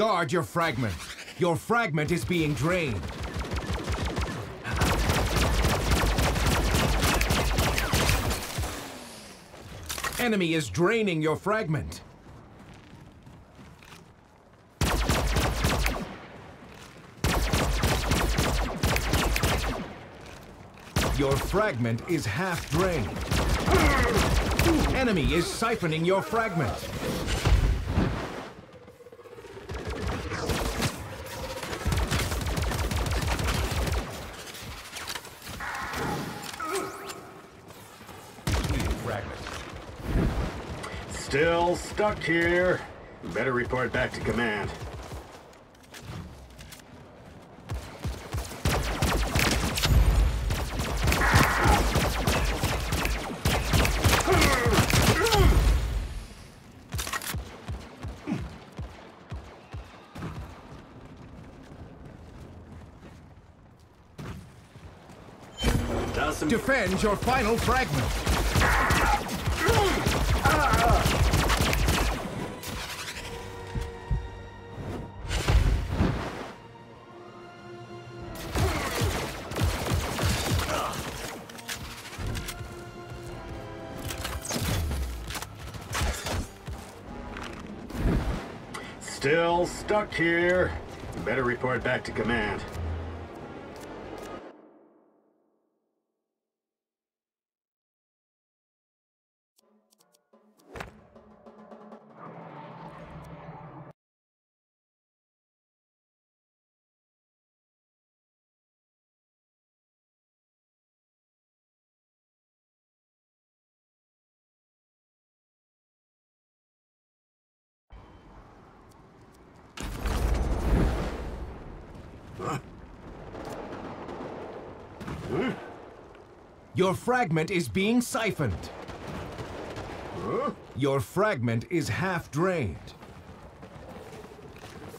Guard your fragment. Your fragment is being drained. Enemy is draining your fragment. Your fragment is half drained. Enemy is siphoning your fragment. Still stuck here. Better report back to command. Defend your final fragment. Still stuck here. Better report back to command. Your fragment is being siphoned. Your fragment is half drained.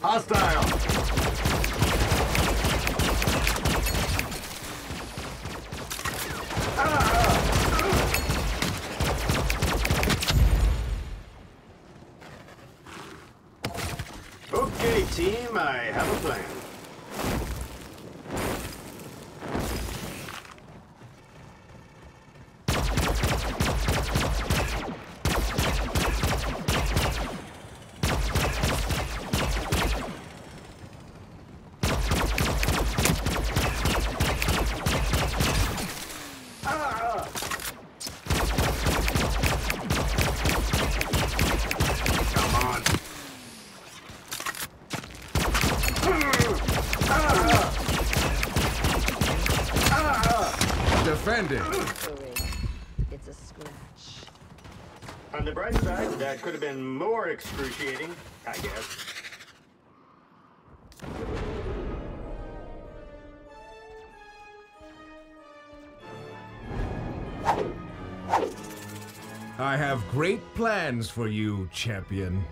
Hostile! Okay, team, I have a plan. Defending. It's a scratch. On the bright side, that could have been more excruciating, I guess. I have great plans for you, champion.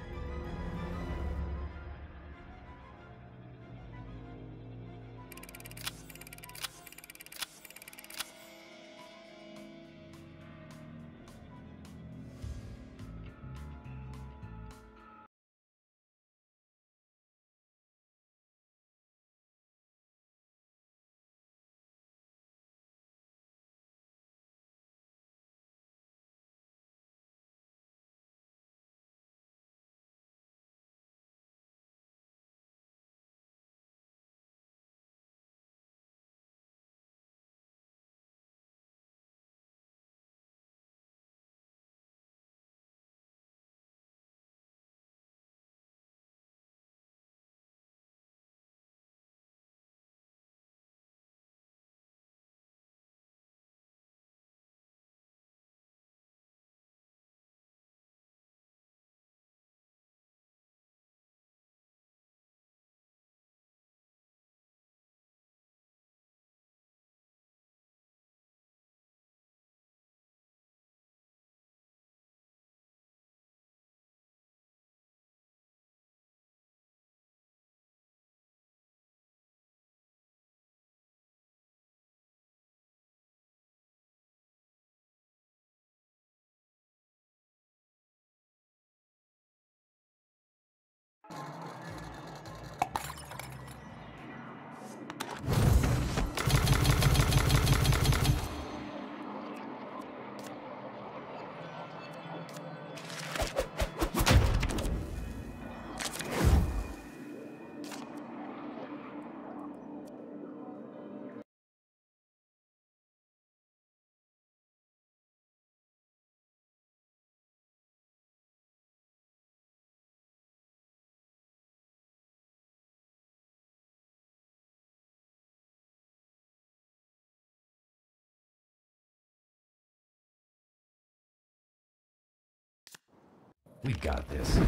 We got this.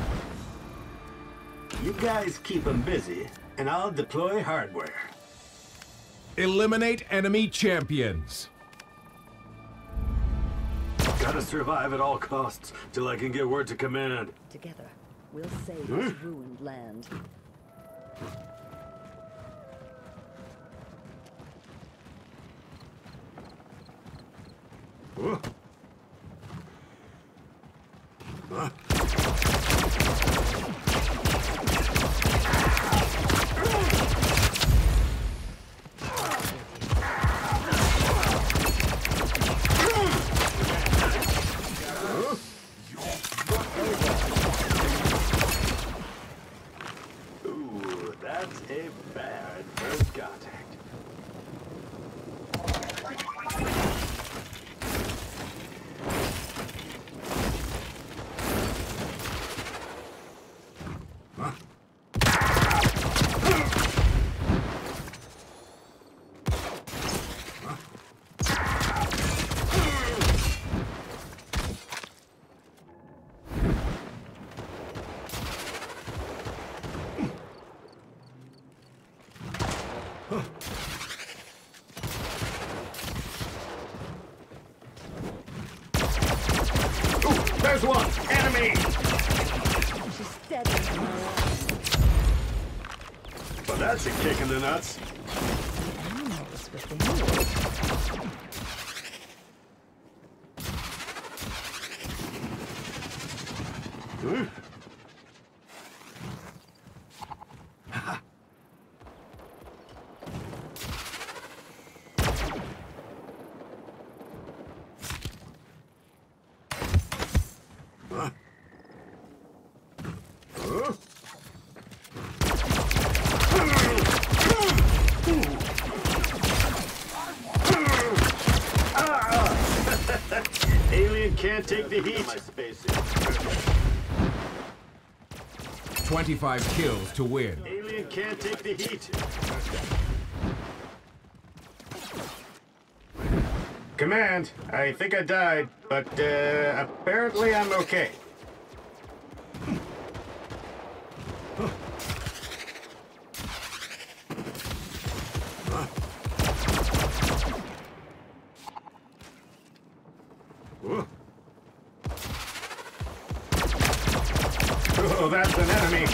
You guys keep them busy, and I'll deploy hardware. Eliminate enemy champions. Gotta survive at all costs till I can get word to command. Together, we'll save this ruined land. Whoa. Huh? Ooh, that's a bad first contact. There's one! Enemy! She's dead. Well, that's a kick in the nuts. Animals within you. Alien can't take the heat. 25 kills to win. Alien can't take the heat. Command, I think I died, but apparently I'm okay. Oh, that's an enemy.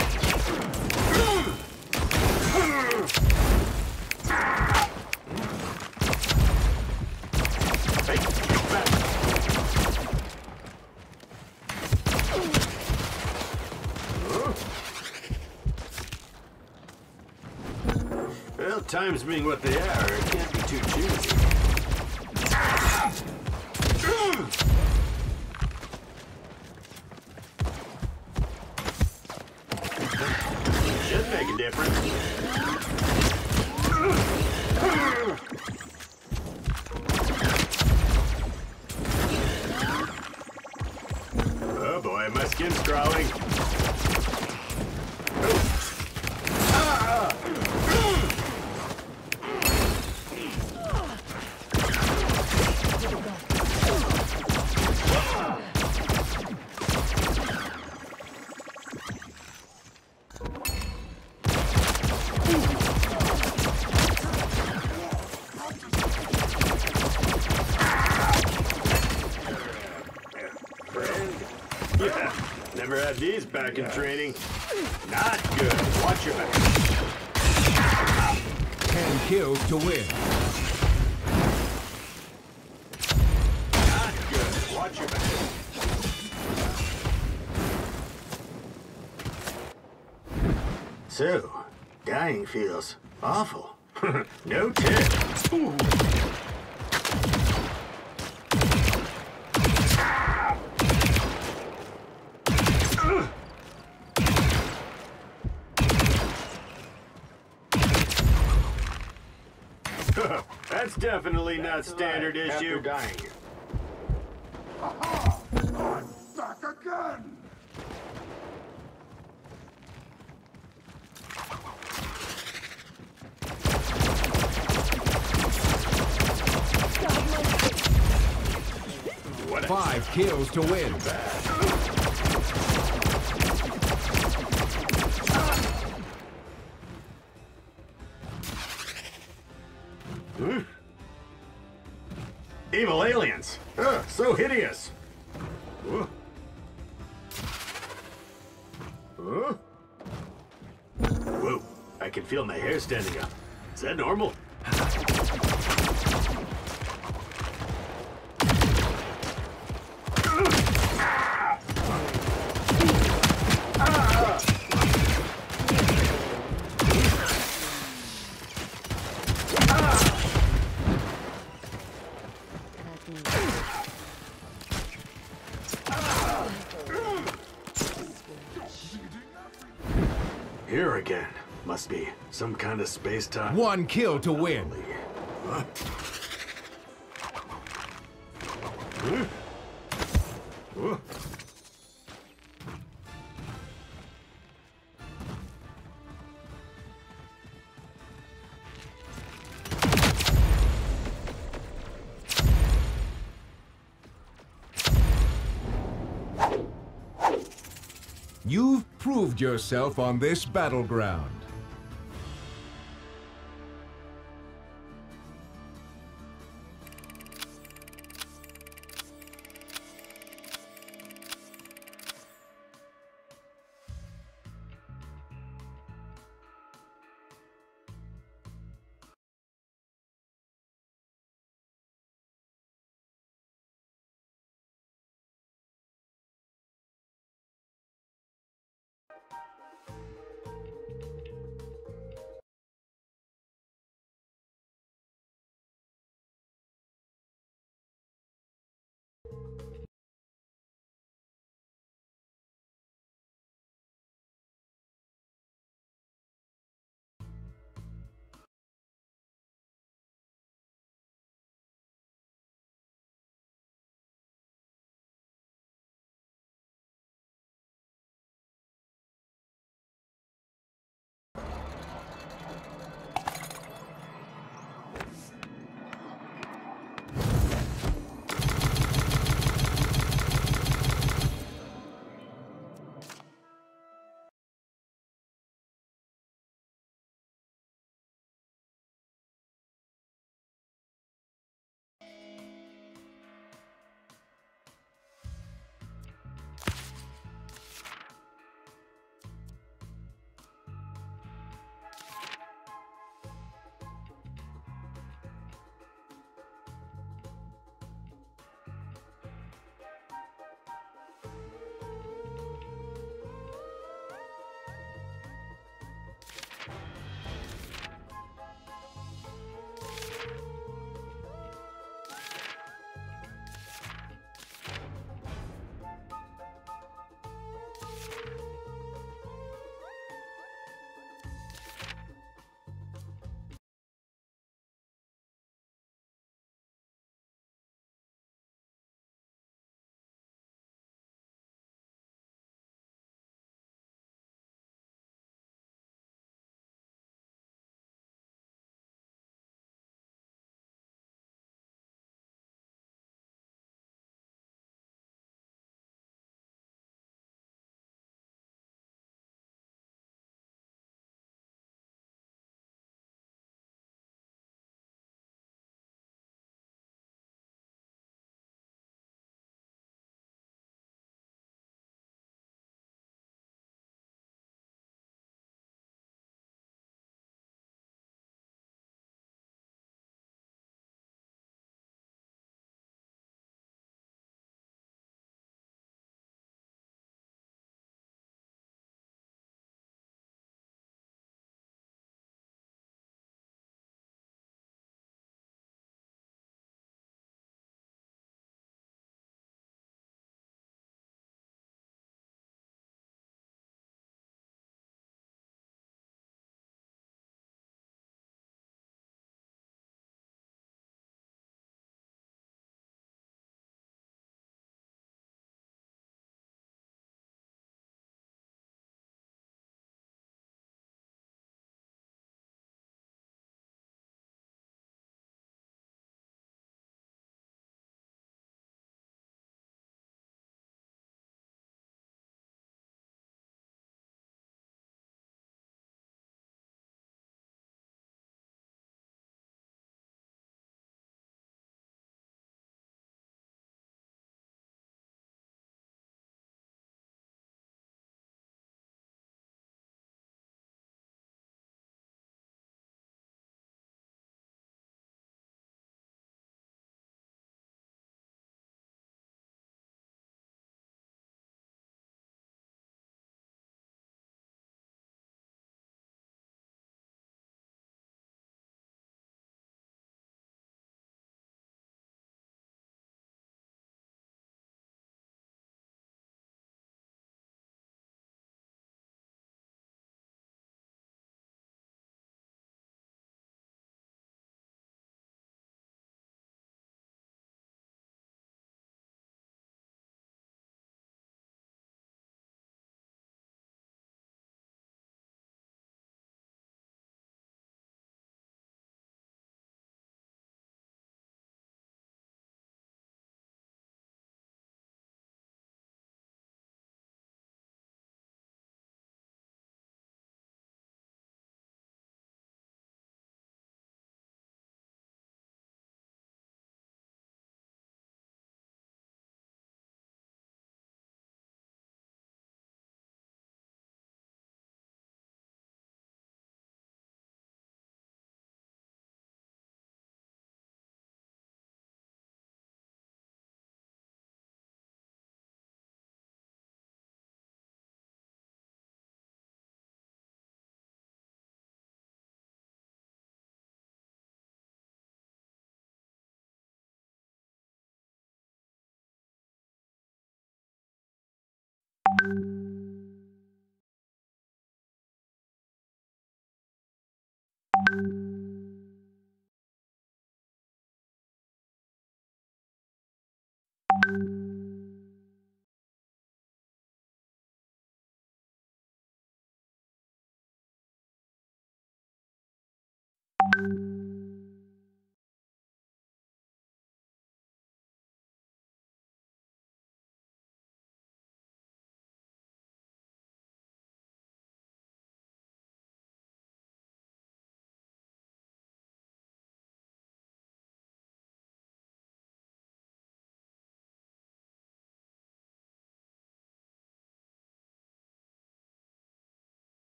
Well, times being what they are, it can't be too choosy. Should make a difference. Oh boy, my skin's crawling. Yeah, never had these back in training. Not good. Watch your back. 10 kills to win. Not good. Watch your back. So, dying feels awful. No tip. Ooh. That's definitely not standard issue. Dying. Aha! I'm back again! What 5 kills to win. Evil aliens. Ugh, so hideous. Huh? Huh? Whoa, I can feel my hair standing up. Is that normal? Here again. Must be some kind of space-time. One kill to win. Huh? Huh? Huh? You've proved yourself on this battleground.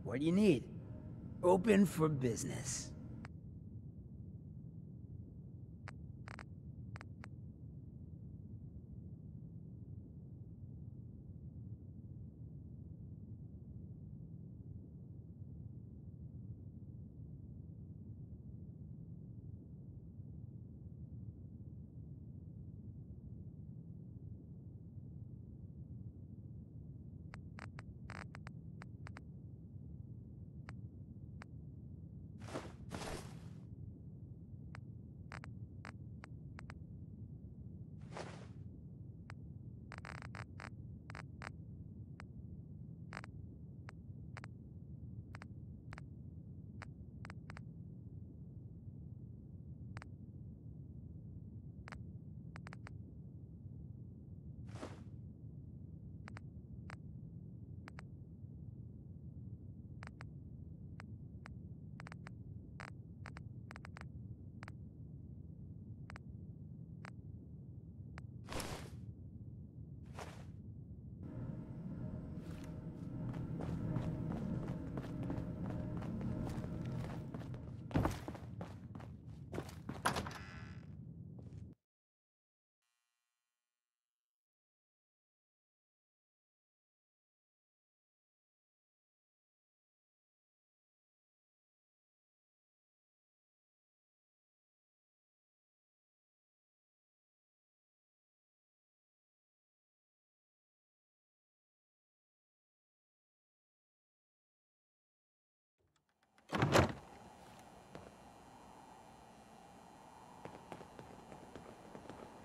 What do you need? Open for business.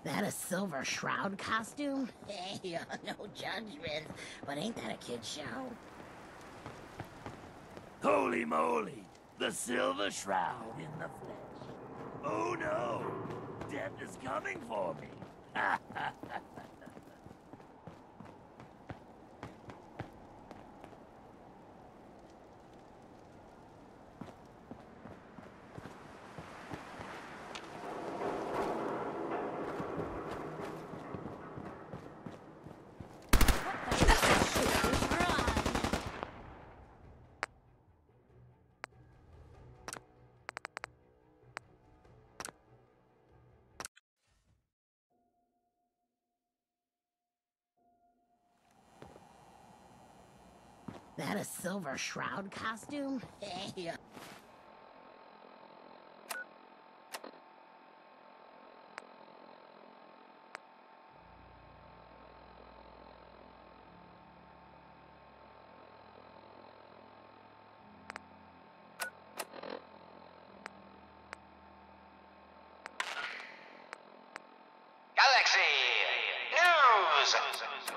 That a Silver Shroud costume? Hey, no judgment, but ain't that a kid show? Holy moly! The Silver Shroud in the flesh. Oh no! Death is coming for me! That a Silver Shroud costume? Hey, Galaxy News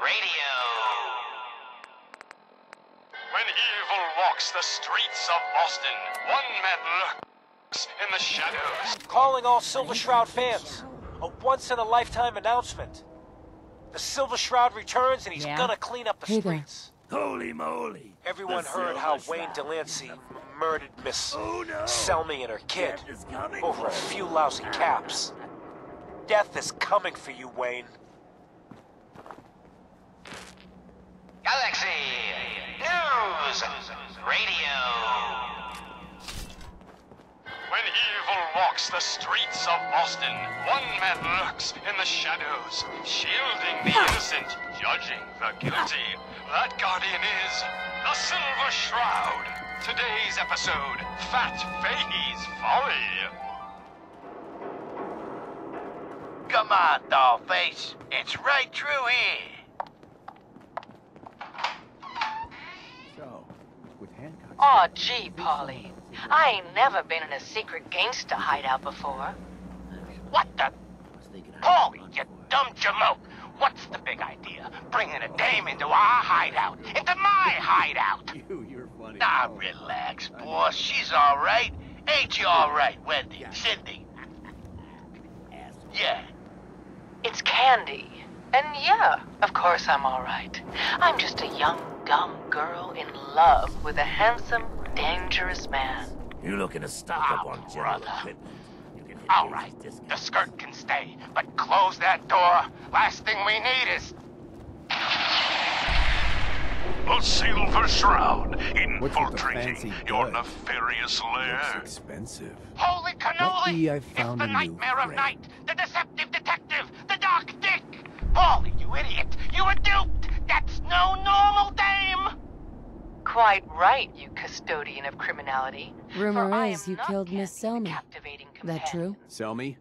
Radio. When evil walks the streets of Boston, one man lurks in the shadows. Calling all Silver Shroud fans. A once-in-a-lifetime announcement. The Silver Shroud returns and he's gonna clean up the streets. Holy moly! Everyone The heard how Silver Wayne Shroud. Delancey murdered Miss Oh no! Selmy and her kid Death is coming over a for few me. lousy caps. Death is coming for you, Wayne. Galaxy News Radio. When evil walks the streets of Boston, one man lurks in the shadows, shielding the innocent, judging the guilty. That guardian is the Silver Shroud. Today's episode, Fat Fahey's Folly. Come on, Dollface. It's right through here. Aw, gee, Pauline. I ain't never been in a secret gangster hideout before. What the? Paulie, you dumb jamoke. What's the big idea? Bringing a dame into our hideout. Into my hideout. You're funny. Nah, relax, boss. She's all right. Ain't you all right, Wendy? Cindy? Yeah. It's Candy. And yeah, of course I'm all right. I'm just a young, dumb girl in love with a handsome, dangerous man. You looking to stock up on general brother. equipment? You can hit All these right. discounts. The skirt can stay, but close that door. Last thing we need is... The Silver Shroud, What's with the infiltrating fancy your duds? nefarious lair. Looks expensive. Holy cannoli! Maybe I It's found the a new nightmare of friend. night, the deceptive detective, the dark dick! Paulie, you idiot! You were duped! That's no normal dame! Quite right, you custodian of criminality. Rumor For I is am you not killed Miss Candy, the Selmy. captivating That true? Sell me?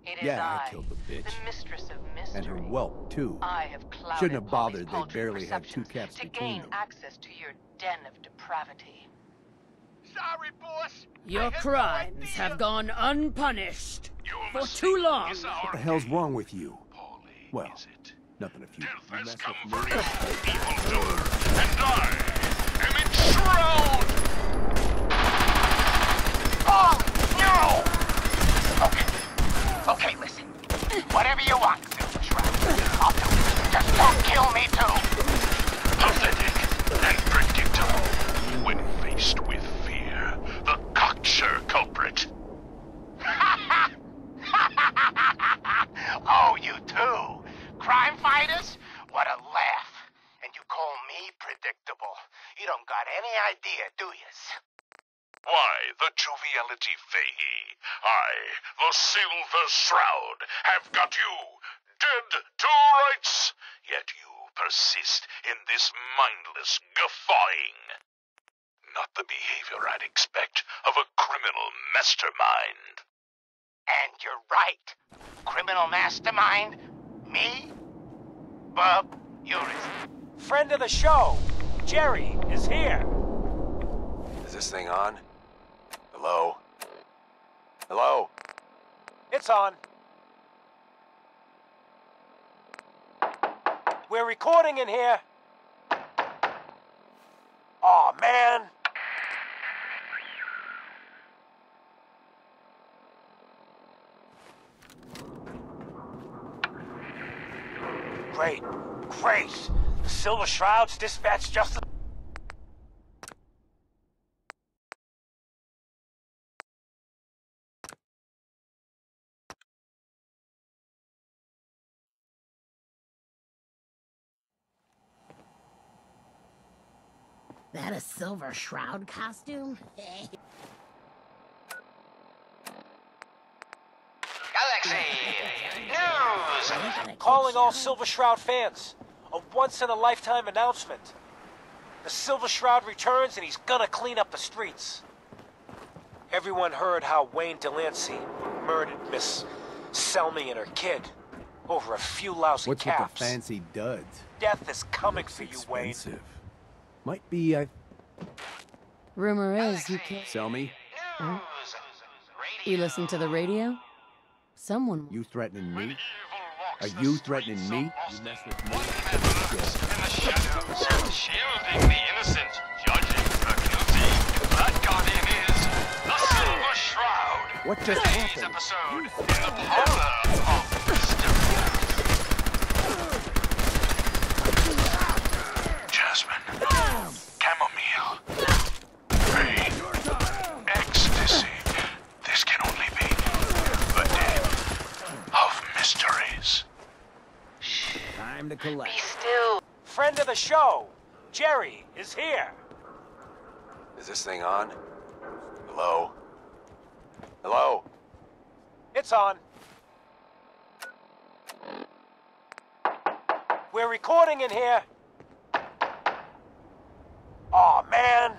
It is Yeah, I I, killed the bitch. the mistress of mystery. And her whelp, too. I have clouded Shouldn't have Polly's bothered, they paltry barely had two perceptions caps to between gain them. access to your den of depravity. Sorry, boss. Your crimes have gone unpunished for too long. What the hell's wrong with you? Well, nothing if you mess with me. Evildoer, and I am enshrouded! Oh, no! Okay, listen. Whatever you want, Silver Shroud. I'll do it. Just don't kill me, too. Pathetic and predictable. When faced with fear, the cocksure culprit. Oh, you too? Crime fighters? What a laugh. And you call me predictable. You don't got any idea, do yous? Why, the joviality Fahey, I, the Silver Shroud, have got you dead to rights. Yet you persist in this mindless guffawing. Not the behavior I'd expect of a criminal mastermind. And you're right. Criminal mastermind? Me? Bub, you're his... Friend of the show, Jerry, is here. Is this thing on? Hello? Hello? It's on. We're recording in here. Aw, man. Great. Great. The Silver Shroud's dispatched just... That a Silver Shroud costume? Galaxy News! Calling all Silver Shroud fans. A once-in-a-lifetime announcement. The Silver Shroud returns and he's gonna clean up the streets. Everyone heard how Wayne Delancey murdered Miss Selmy and her kid over a few lousy What's caps. with the fancy duds? Death is coming for you, Wayne. Expensive. Might be I... Rumor is you killed... Sell me? Huh? You listen to the radio? Someone... You threatening me? Are you threatening me? You mess with me? In the shadows, shielding the innocent, judging the guilty. That guardian is the Silver Shroud. What just Today's happened? episode in the parlor of mystery. Jasmine, chamomile, rain, ecstasy. This can only be the den of mysteries. Time to collect. Be still. Friend of the show, Jerry, is here. Is this thing on? Hello? Hello? It's on. We're recording in here. Aw, man.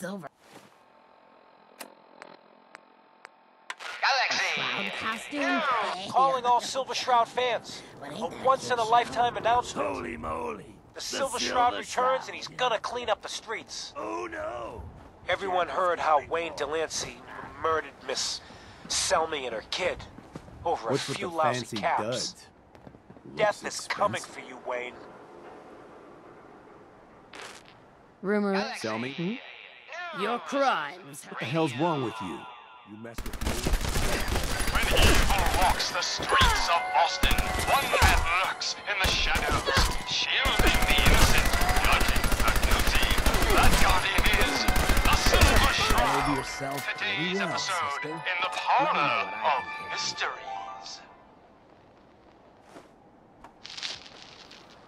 silver Galaxy! costume? Calling all Silver Shroud fans. A once-in-a-lifetime announcement. Holy moly! The Silver Shroud returns and he's gonna clean up the streets. Oh no! Everyone heard how Wayne Delancey murdered Miss Selmy and her kid over What's a with few the lousy fancy caps. duds? Death Looks is coming expensive. for you, Wayne. Rumor is... Sell me? Your crimes. What the hell's wrong with you? You mess with me? When evil walks the streets of Boston, one man lurks in the shadows, shielding the innocent, judging the guilty. That guardian is the Silver Shroud. yourself Today's well, episode sister. in the Let me parlor know what I of can do. mysteries.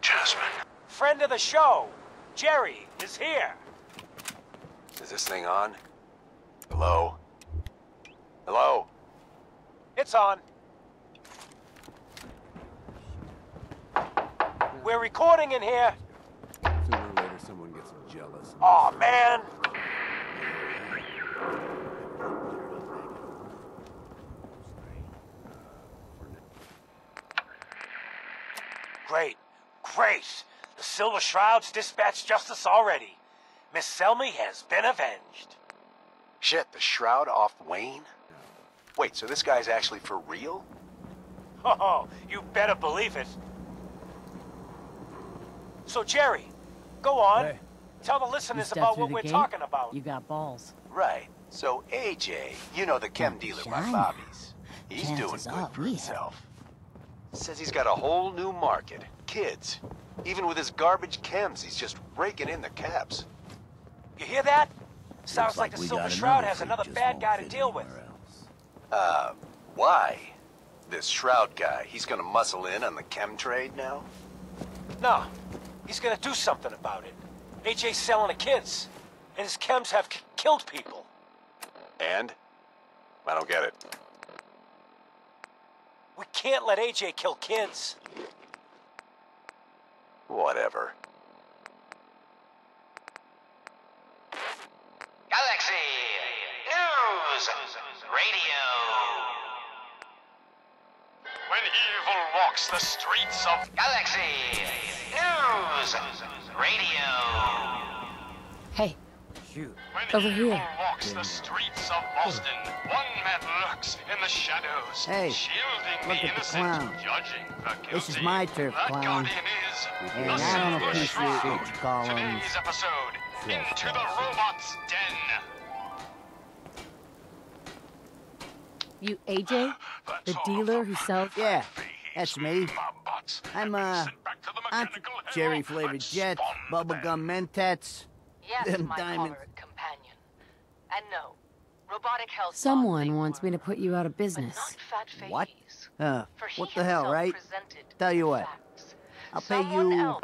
Jasmine. Friend of the show, Jerry, is here. Is this thing on? Hello? Hello? It's on. We're recording in here. Sooner or later, someone gets jealous. Aw, man. Great. Great. The Silver Shroud's dispatched justice already. Miss Selmy has been avenged. Shit, the Shroud off Wayne? Wait, so this guy's actually for real? Oh, you better believe it. So, Jerry, go on. Hey. Tell the You listeners stepped about through what the we're gate? talking about. You got balls. Right. So AJ, you know the chem dealer by China. Bobby's. He's doing Chances good are for we himself. Says he's got a whole new market. Kids. Even with his garbage chems, he's just raking in the caps. You hear that? Sounds like the we Silver got Shroud another has freak another just bad won't guy to fit deal with. anywhere else. Why? This Shroud guy, he's gonna muscle in on the chem trade now? No, he's gonna do something about it. AJ's selling the kids, and his chems have killed people. And? I don't get it. We can't let AJ kill kids. Whatever. Galaxy! News! Radio! When evil walks the streets of Galaxy! News! Radio! Hey, Shoot. When Over evil here. walks the streets of Boston, one man lurks in the shadows, Hey, shielding look the at the innocent, clown. judging the guilty. This is my turf, that clown. guardian is And the I don't Silver appreciate Shroud. what you call 'em Today's episode, Into the trespassing. Robot's Den. you AJ? The dealer who sells... Yeah, that's me. I'm, Sent back to the I'm mechanical hell cherry-flavored that jets, spawned them. bubblegum mentats. Yes, Them my diamonds. choleric companion. And no, robotic health. Someone wants me to put you out of but business. not fat What? Fahey's. For What he the hell, himself right? presented Tell you the what, facts. I'll pay Someone you... else.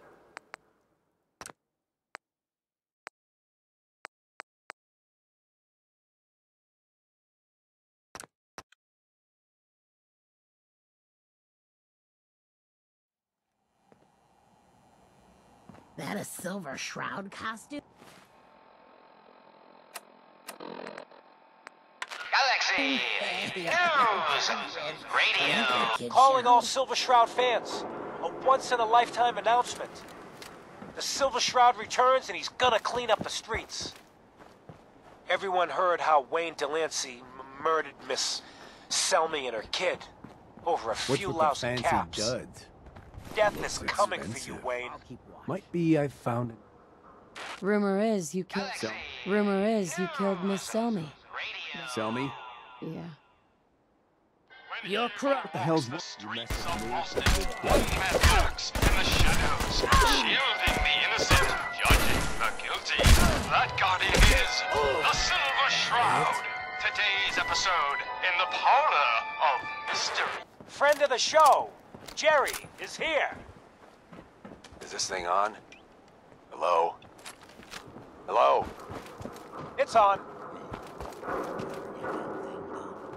That a Silver Shroud costume? Galaxy! News! Radio! Calling all Silver Shroud fans. A once-in-a-lifetime announcement. The Silver Shroud returns and he's gonna clean up the streets. Everyone heard how Wayne Delancey murdered Miss Selmy and her kid over a What's few with the lousy fancy caps. duds? Death Looks is coming for you, expensive. Wayne. Might be I found it. Rumor is you killed... Rumor is you killed Miss Selmy. Sell me? Yeah. Your crime. What the hell's The wrong? streets of Boston, one man lurks in the shadows, shielding the innocent, judging the guilty. That guardian is the Silver Shroud. Today's episode in the parlor of mystery. Friend of the show, Jerry, is here. Is this thing on? Hello? Hello? It's on.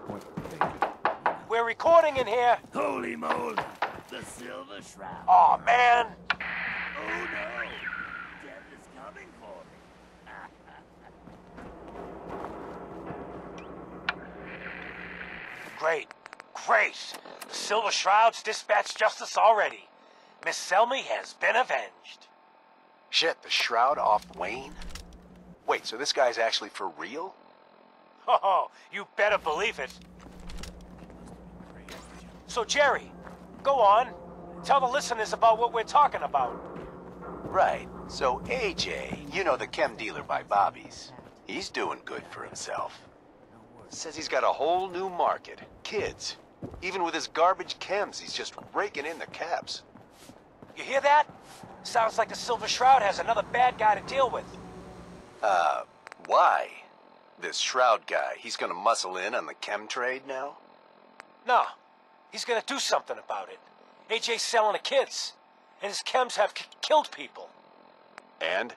What the We're recording in here. Holy moly! The Silver Shroud. Aw, man. Oh no! Death is coming for me. Great. Great. The Silver Shroud's dispatched justice already. Miss Selmy has been avenged. Shit, the Shroud off Wayne? Wait, so this guy's actually for real? Oh, you better believe it. So, Jerry, go on. Tell the listeners about what we're talking about. Right. So AJ, you know, the chem dealer by Bobby's, he's doing good for himself. Says he's got a whole new market. Kids. Even with his garbage chems, he's just raking in the caps. You hear that? Sounds like the Silver Shroud has another bad guy to deal with. Why? This Shroud guy, he's gonna muscle in on the chem trade now? No. He's gonna do something about it. AJ's selling to kids. And his chems have killed people. And?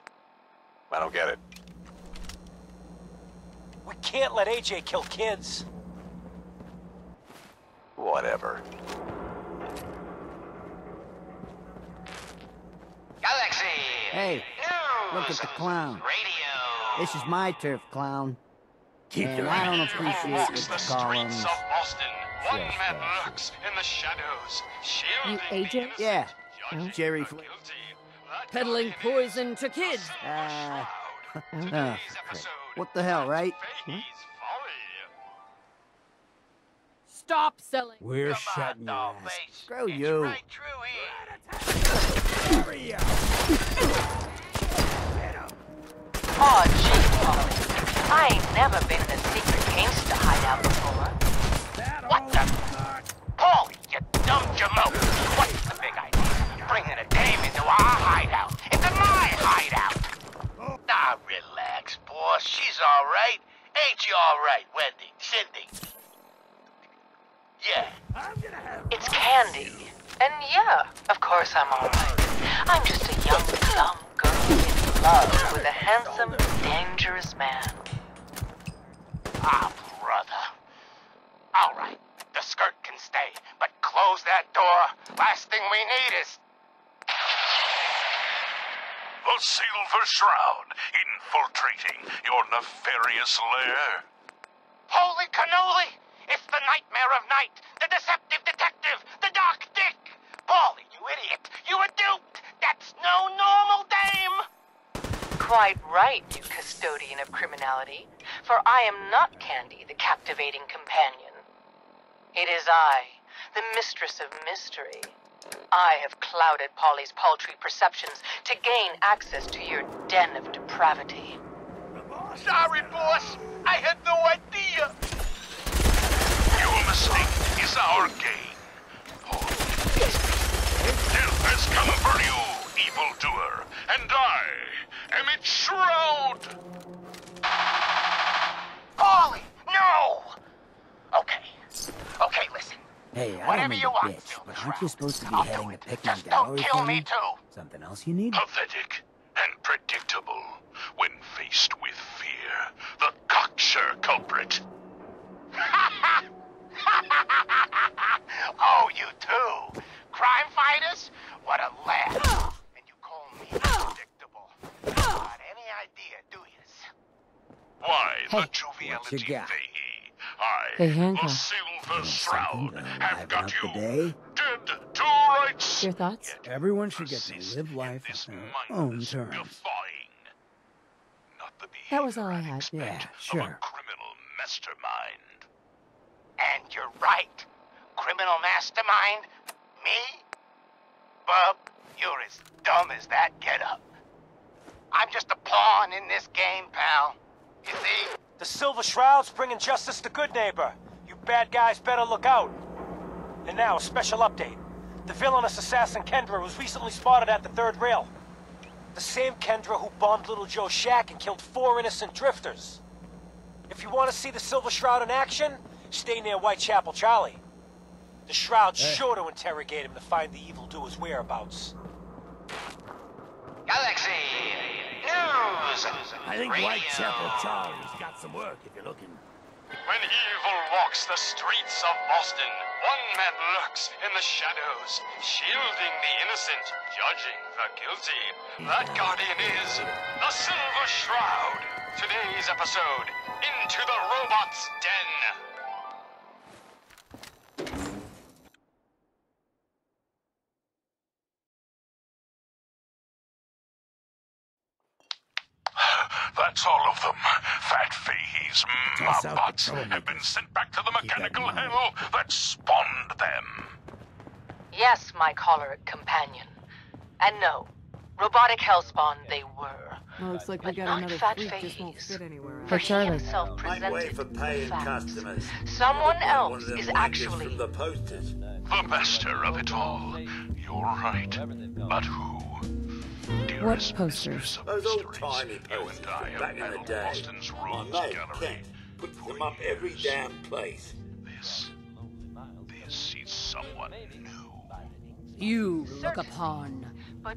I don't get it. We can't let AJ kill kids. Whatever. Galaxy! Hey, News! look at the clown. Radio! This is my turf, clown. And I don't appreciate what you call him. One man lurks in the shadows, shielding You AJ? Yeah, Jerry Fl Peddling poison to kids. oh, what the hell, right? Stop selling. We're shutting your ass. Screw you. Aw, gee, Polly. I ain't never been in a secret gangsta hideout before. What the? Paulie, you dumb jamoke! What's the big idea? Bringing a dame into our hideout. Into my hideout! Nah, relax, boss. She's all right. Ain't you all right, Wendy? Cindy? Yeah. It's Candy. And yeah, of course I'm alright. I'm just a young, dumb girl in love with a handsome, dangerous man. Ah, brother. All right, the skirt can stay, but close that door. Last thing we need is... The Silver Shroud infiltrating your nefarious lair. Holy cannoli! It's the Nightmare of Night, the Deceptive Detective, the Dark Dick! Paulie, you idiot! You were duped! That's no normal dame! Quite right, you custodian of criminality. For I am not Candy, the captivating companion. It is I, the mistress of mystery. I have clouded Polly's paltry perceptions to gain access to your den of depravity. Sorry, boss. I had no idea. Your mistake is our gain. Death has come for you, evildoer, and I am its shroud. Paulie, no! Okay, listen. Hey, I don't Whatever mean you to want, bitch, Silver but aren't you supposed to be I'll heading do to it. Picnic Just don't Gallery kill for me, too. Something else you need? Pathetic and predictable when faced with fear. The cocksure culprit. Oh, you too. Crime fighters? What a laugh. And you call me predictable. Not any idea, do you? Why, Hey, the joviality what you got? Vehi. I, Hey, the Hancock. Silver Shroud, have got you Day? dead to rights. Your thoughts? Everyone should get to live life on their own terms. Not the That was all I had. expense Yeah, of sure. a criminal mastermind. And you're right. Criminal mastermind? Me? Bub, you're as dumb as that getup. I'm just a pawn in this game, pal. You see? The Silver Shroud's bringing justice to Good Neighbor. You bad guys better look out. And now, a special update. The villainous assassin Kendra was recently spotted at the third rail. The same Kendra who bombed Little Joe's shack and killed 4 innocent drifters. If you want to see the Silver Shroud in action, stay near Whitechapel Charlie. The Shroud's sure to interrogate him to find the evildoer's whereabouts. Galaxy News! I think Radio. Whitechapel Charlie's got some work if you're looking. When evil walks the streets of Boston, one man lurks in the shadows, shielding the innocent, judging the guilty. That guardian is the Silver Shroud. Today's episode, Into the Robot's Den. That's all of them. Fat Fahey's Toss out the Mobbots have been sent back to the mechanical hell that spawned them. Yes, my choleric companion. And no, robotic hellspawn they were. Well, looks like we But got not another Fat freak just won't Fahey's. fit anywhere else. For he himself Make presented way for paying facts. customers. Someone One else of them is wankers actually... from the posters. The master of it all. You're right. But who? What posters? Those old tiny posters from back in the day. My mate, Ken, puts them up every damn place. This is someone new. You look upon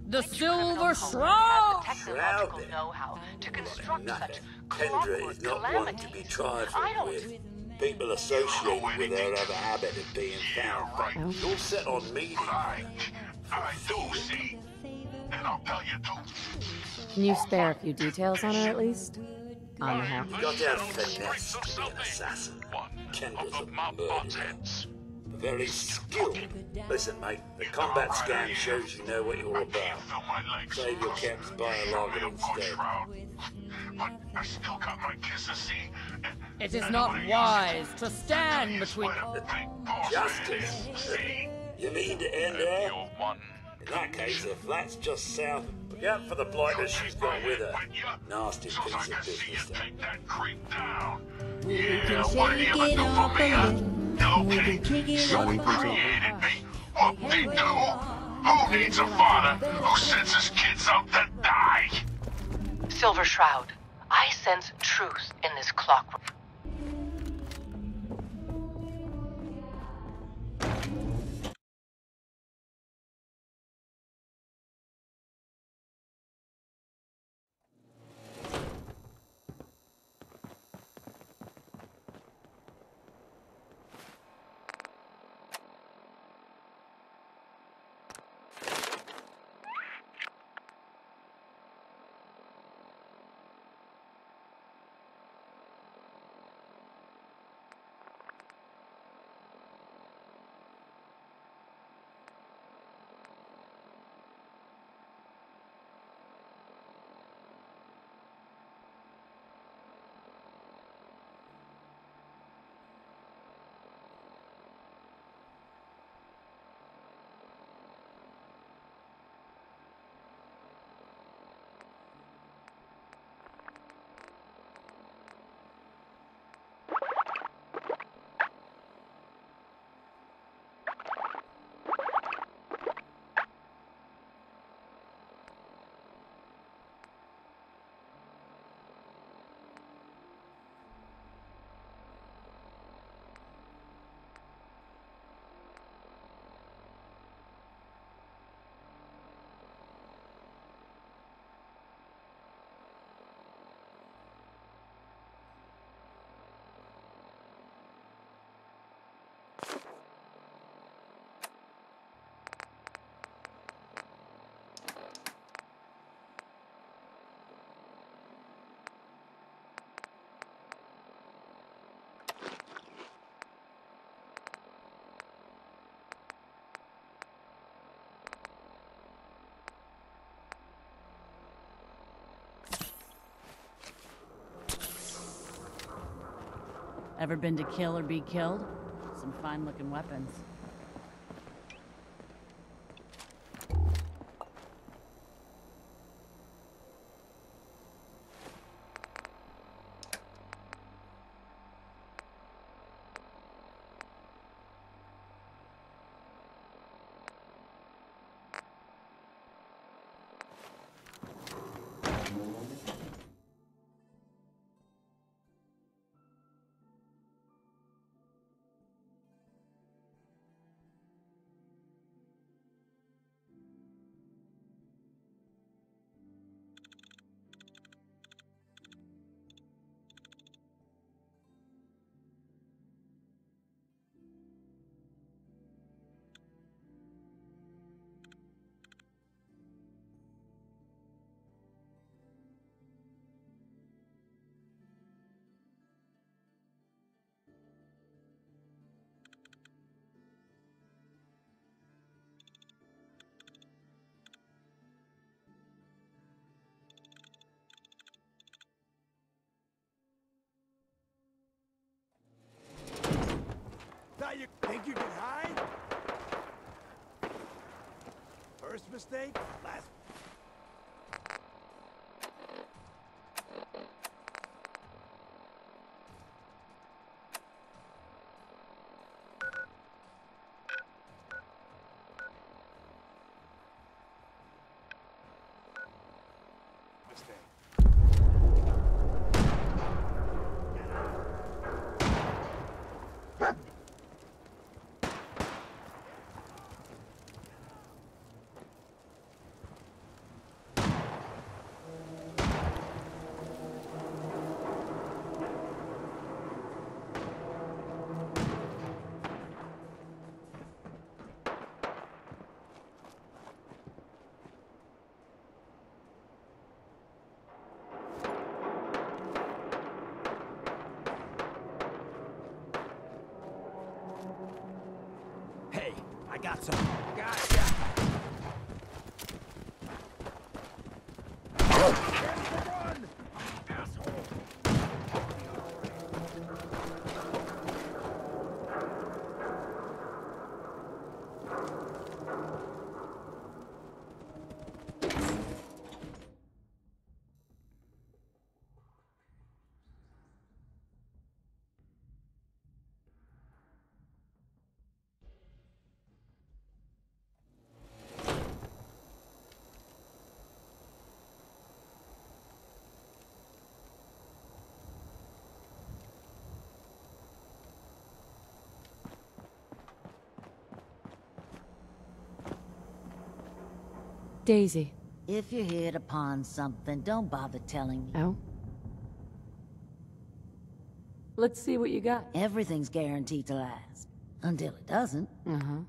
the which Silver criminal Shroud! has the technological know-how to construct such Kendra is not one to be trifled with. People associated with her have a habit of being found, but you're set on meeting her. I do see. And I'll tell you too. Can you spare a few details on her at least? On the half. You've got to have finesse to be an assassin. Kendra's a murderer. Very skilled. Listen, mate, the combat scan shows you know what you're about. Save your camps by a logger instead. But I still got my kisses, see? It is not wise to stand between... Justice? You mean to end her? In that case, if that's just south, look out for the blighters she's got with her. Nasty piece of business, though. Yeah, what did you ever do for me, huh? Okay, so created me. What they do? Who needs a father who sends his kids out to die? Silver Shroud, I sense truth in this clockwork. Ever been to kill or be killed? Some fine-looking weapons. First mistake, last. Hey, I got some. Gotcha. Run, asshole. Daisy. If you hit upon something, don't bother telling me. Oh? Let's see what you got. Everything's guaranteed to last. Until it doesn't. Uh-huh.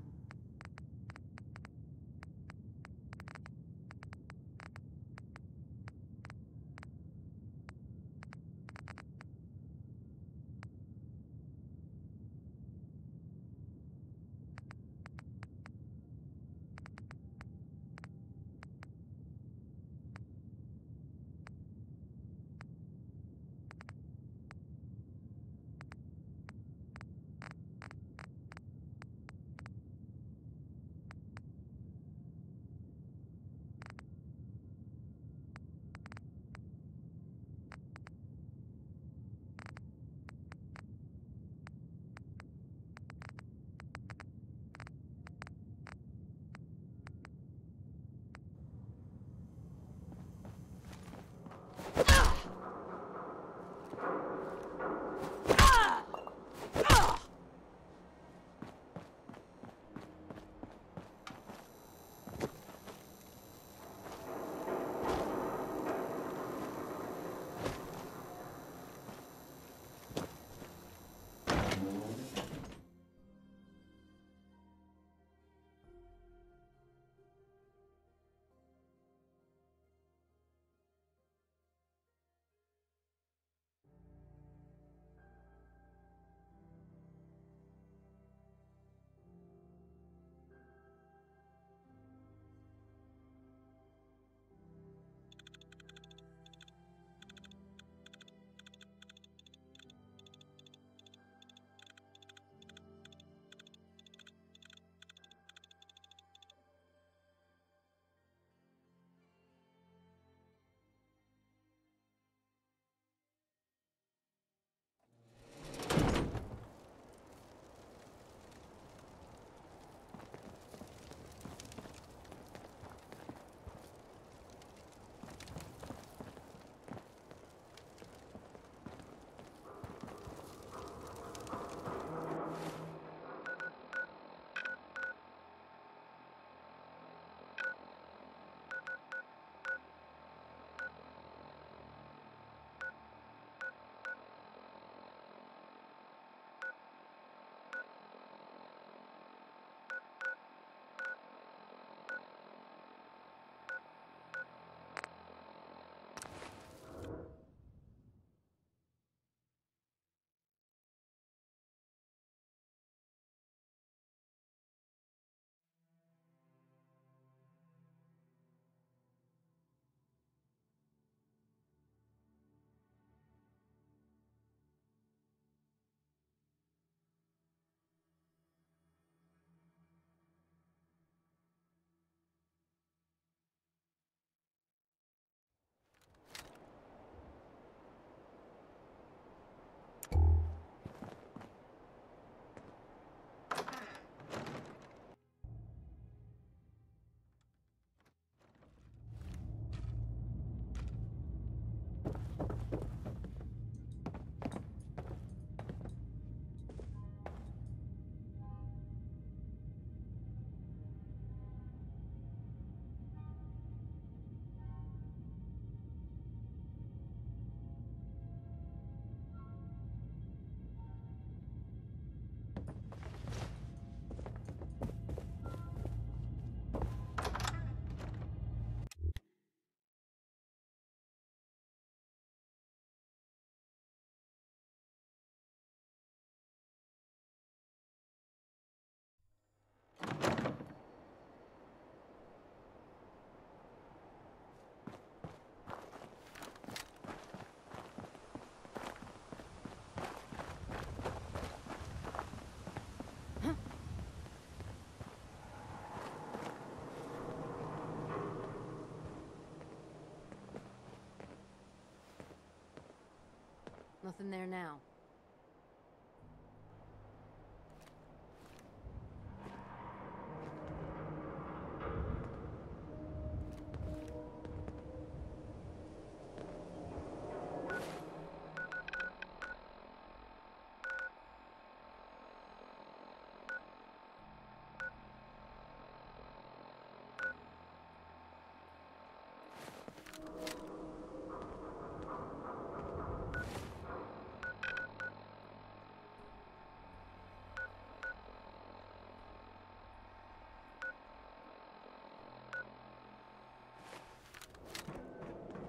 nothing there now.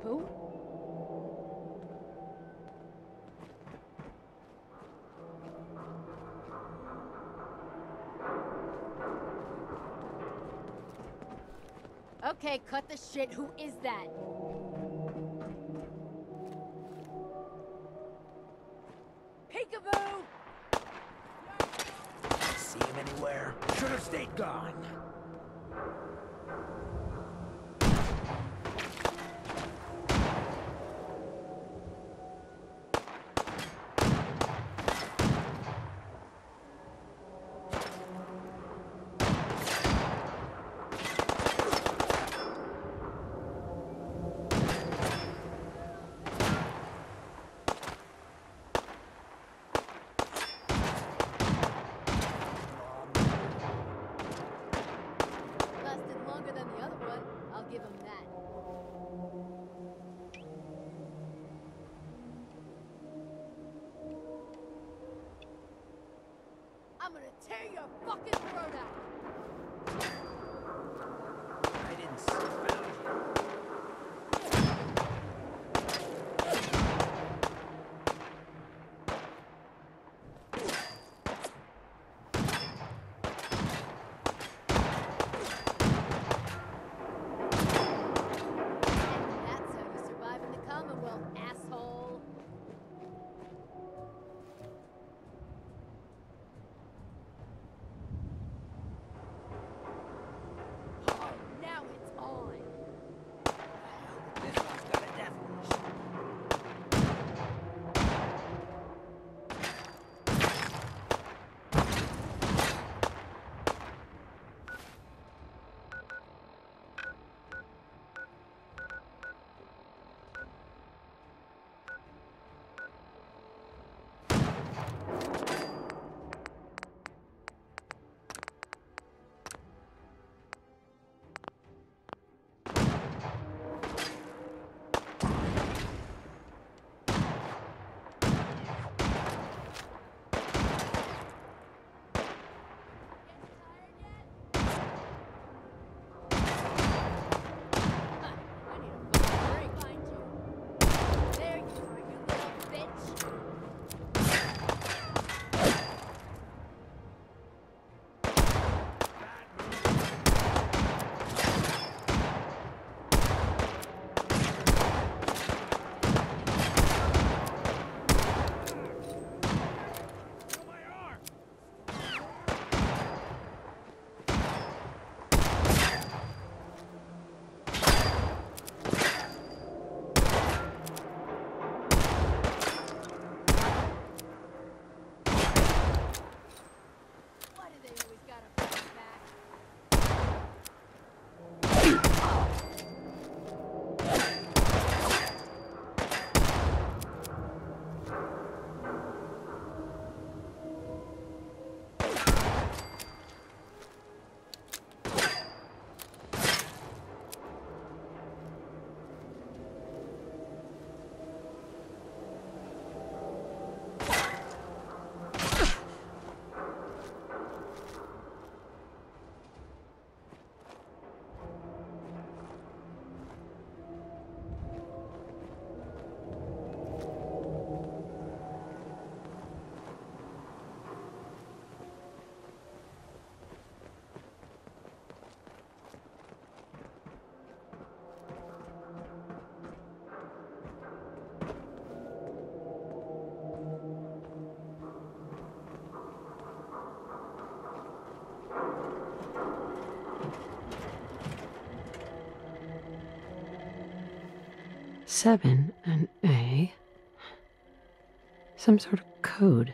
Who? Okay, cut the shit. Who is that? Peekaboo! See him anywhere? Should have stayed gone. Lasted longer than the other one. I'll give him that. I'm gonna tear your fucking throat out! I didn't see him. That's how you survive in the Commonwealth, asshole! Oh, now it's on! This one's got a death wish. There you are, you little bitch! Why do they always gotta fight back? Seven and A. Some sort of code.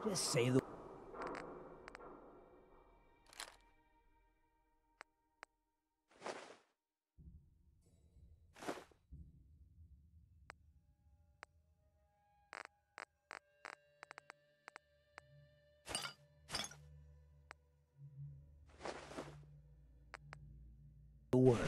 Just say the word.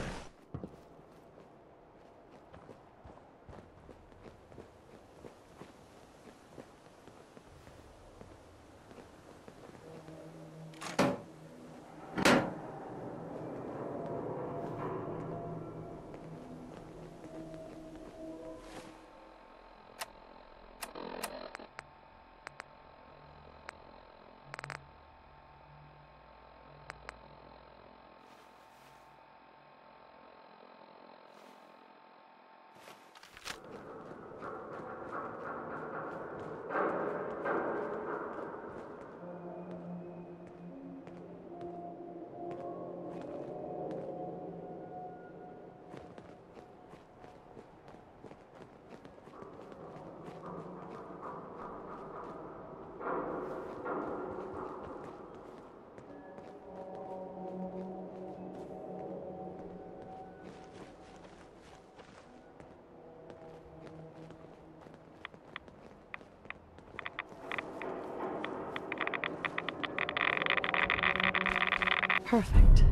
Perfect.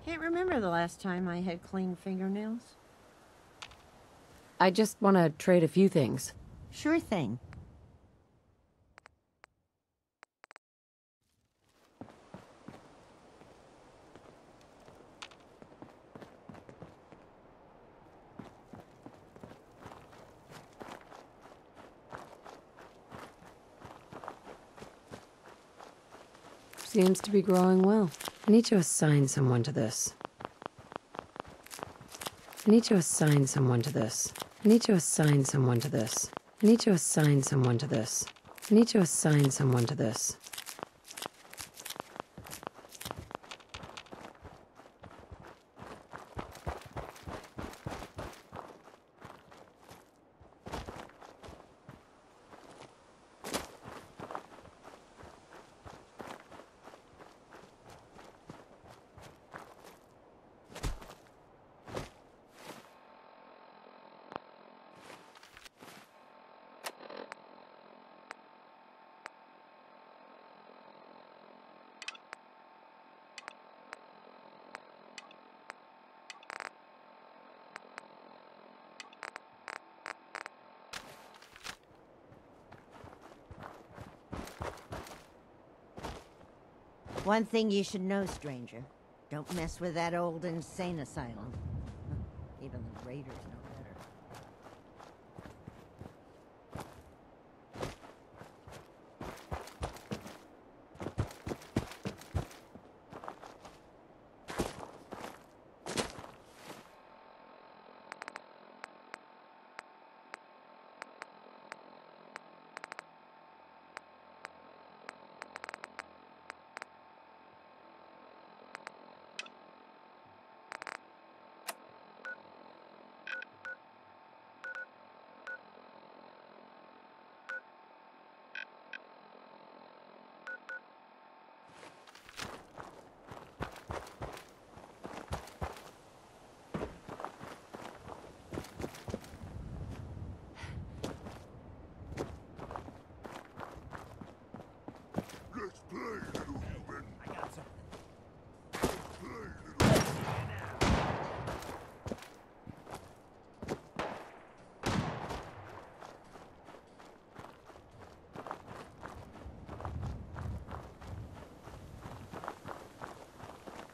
Can't remember the last time I had clean fingernails. I just want to trade a few things. Sure thing. Seems to be growing well. I need to assign someone to this. I need to assign someone to this. I need to assign someone to this. I need to assign someone to this. I need to assign someone to this. One thing you should know, stranger. Don't mess with that old insane asylum. Even the raiders know better. Let's play, little human. I got something.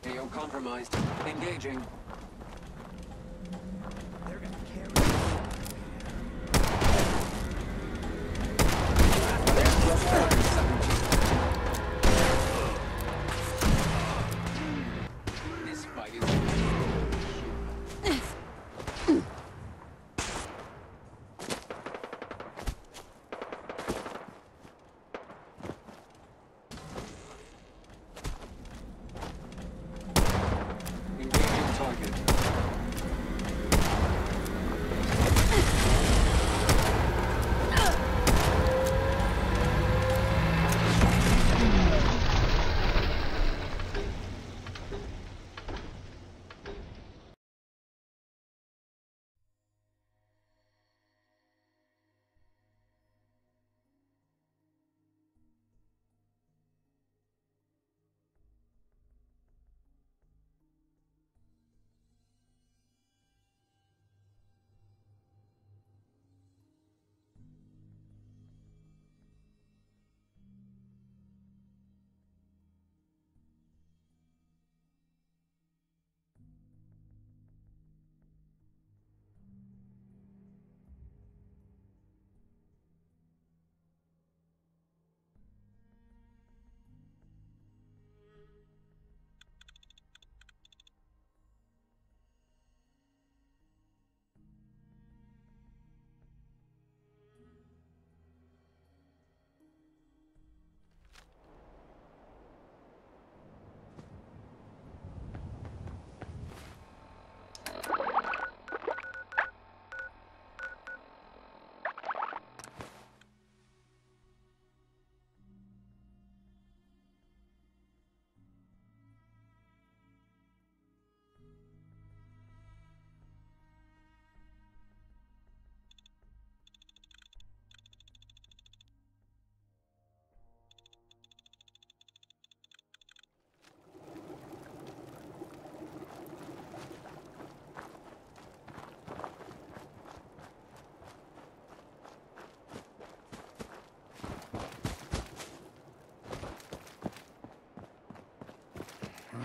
AO compromised. Engaging. They're gonna carry This fight is... Engaging target.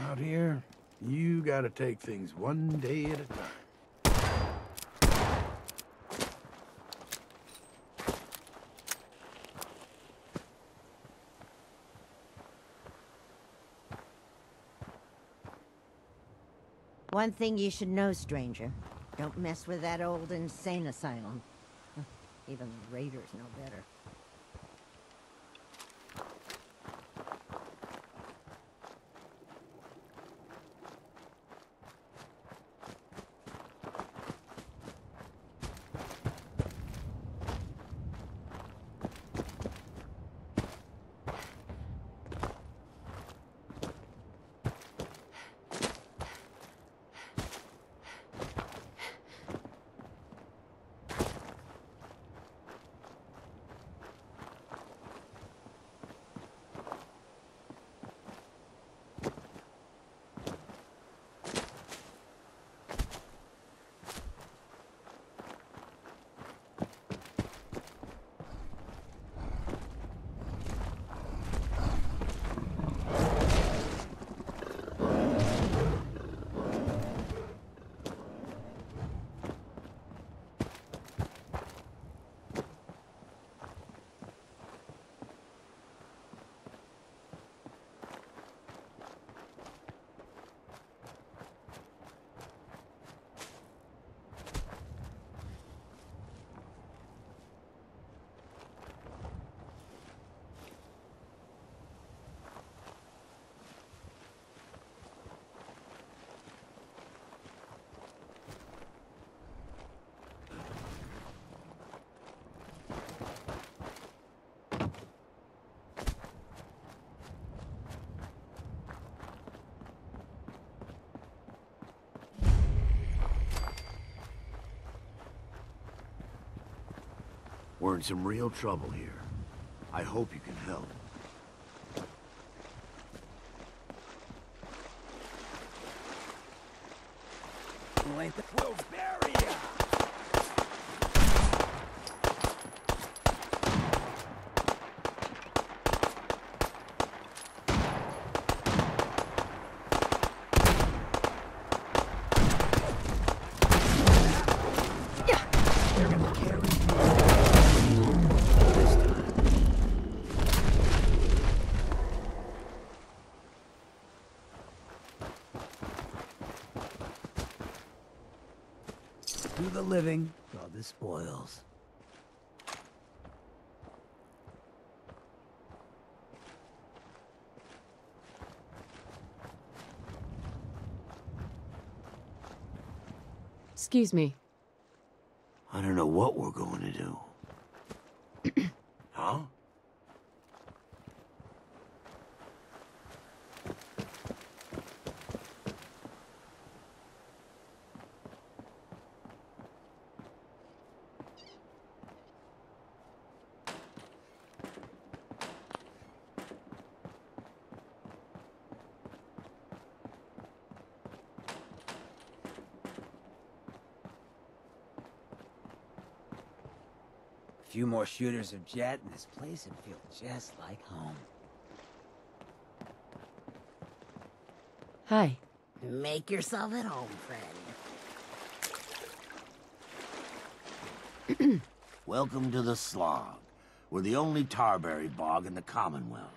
Out here, you gotta take things one day at a time. One thing you should know, stranger. Don't mess with that old insane asylum. Even the raiders know better. We're in some real trouble here. I hope you can help. We'll bury ya! Do the living, while the spoils. Excuse me. I don't know what we're going to do. Huh? A few more shooters of Jet, and this place would feel just like home. Hi. Make yourself at home, friend. Welcome to the Slog. We're the only Tarberry bog in the Commonwealth.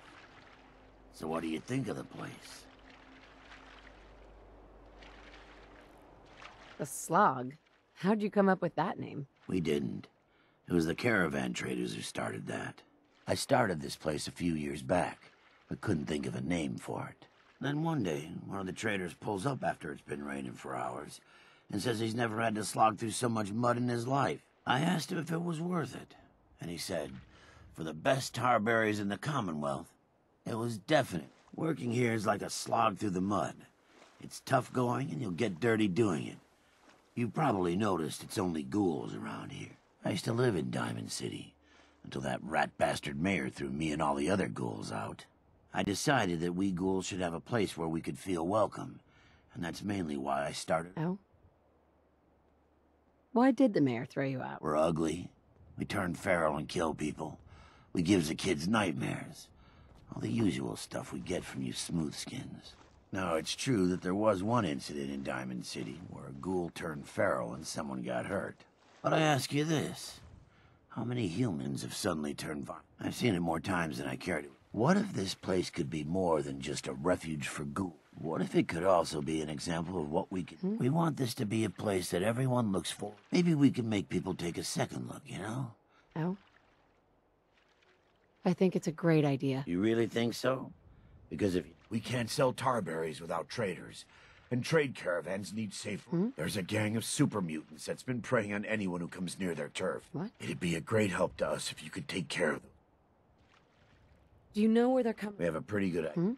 So what do you think of the place? The Slog? How'd you come up with that name? We didn't. It was the caravan traders who started that. I started this place a few years back, but couldn't think of a name for it. Then one day, one of the traders pulls up after it's been raining for hours and says he's never had to slog through so much mud in his life. I asked him if it was worth it, and he said, for the best Tarberries in the Commonwealth, it was definite. Working here is like a slog through the mud. It's tough going, and you'll get dirty doing it. You've probably noticed it's only ghouls around here. I used to live in Diamond City, until that rat bastard mayor threw me and all the other ghouls out. I decided that we ghouls should have a place where we could feel welcome, and that's mainly why I started. Oh? Why did the mayor throw you out? We're ugly. We turn feral and kill people. We gives the kids nightmares. All the usual stuff we get from you smoothskins. Now, it's true that there was one incident in Diamond City where a ghoul turned feral and someone got hurt. But I ask you this. How many humans have suddenly turned violent? I've seen it more times than I care to. What if this place could be more than just a refuge for ghouls? What if it could also be an example of what we can... We want this to be a place that everyone looks for. Maybe we can make people take a second look, you know? Oh? I think it's a great idea. You really think so? Because if... We can't sell tarberries without traders. And trade caravans need safe... There's a gang of super mutants that's been preying on anyone who comes near their turf. What? It'd be a great help to us if you could take care of them. Do you know where they're coming? We have a pretty good idea.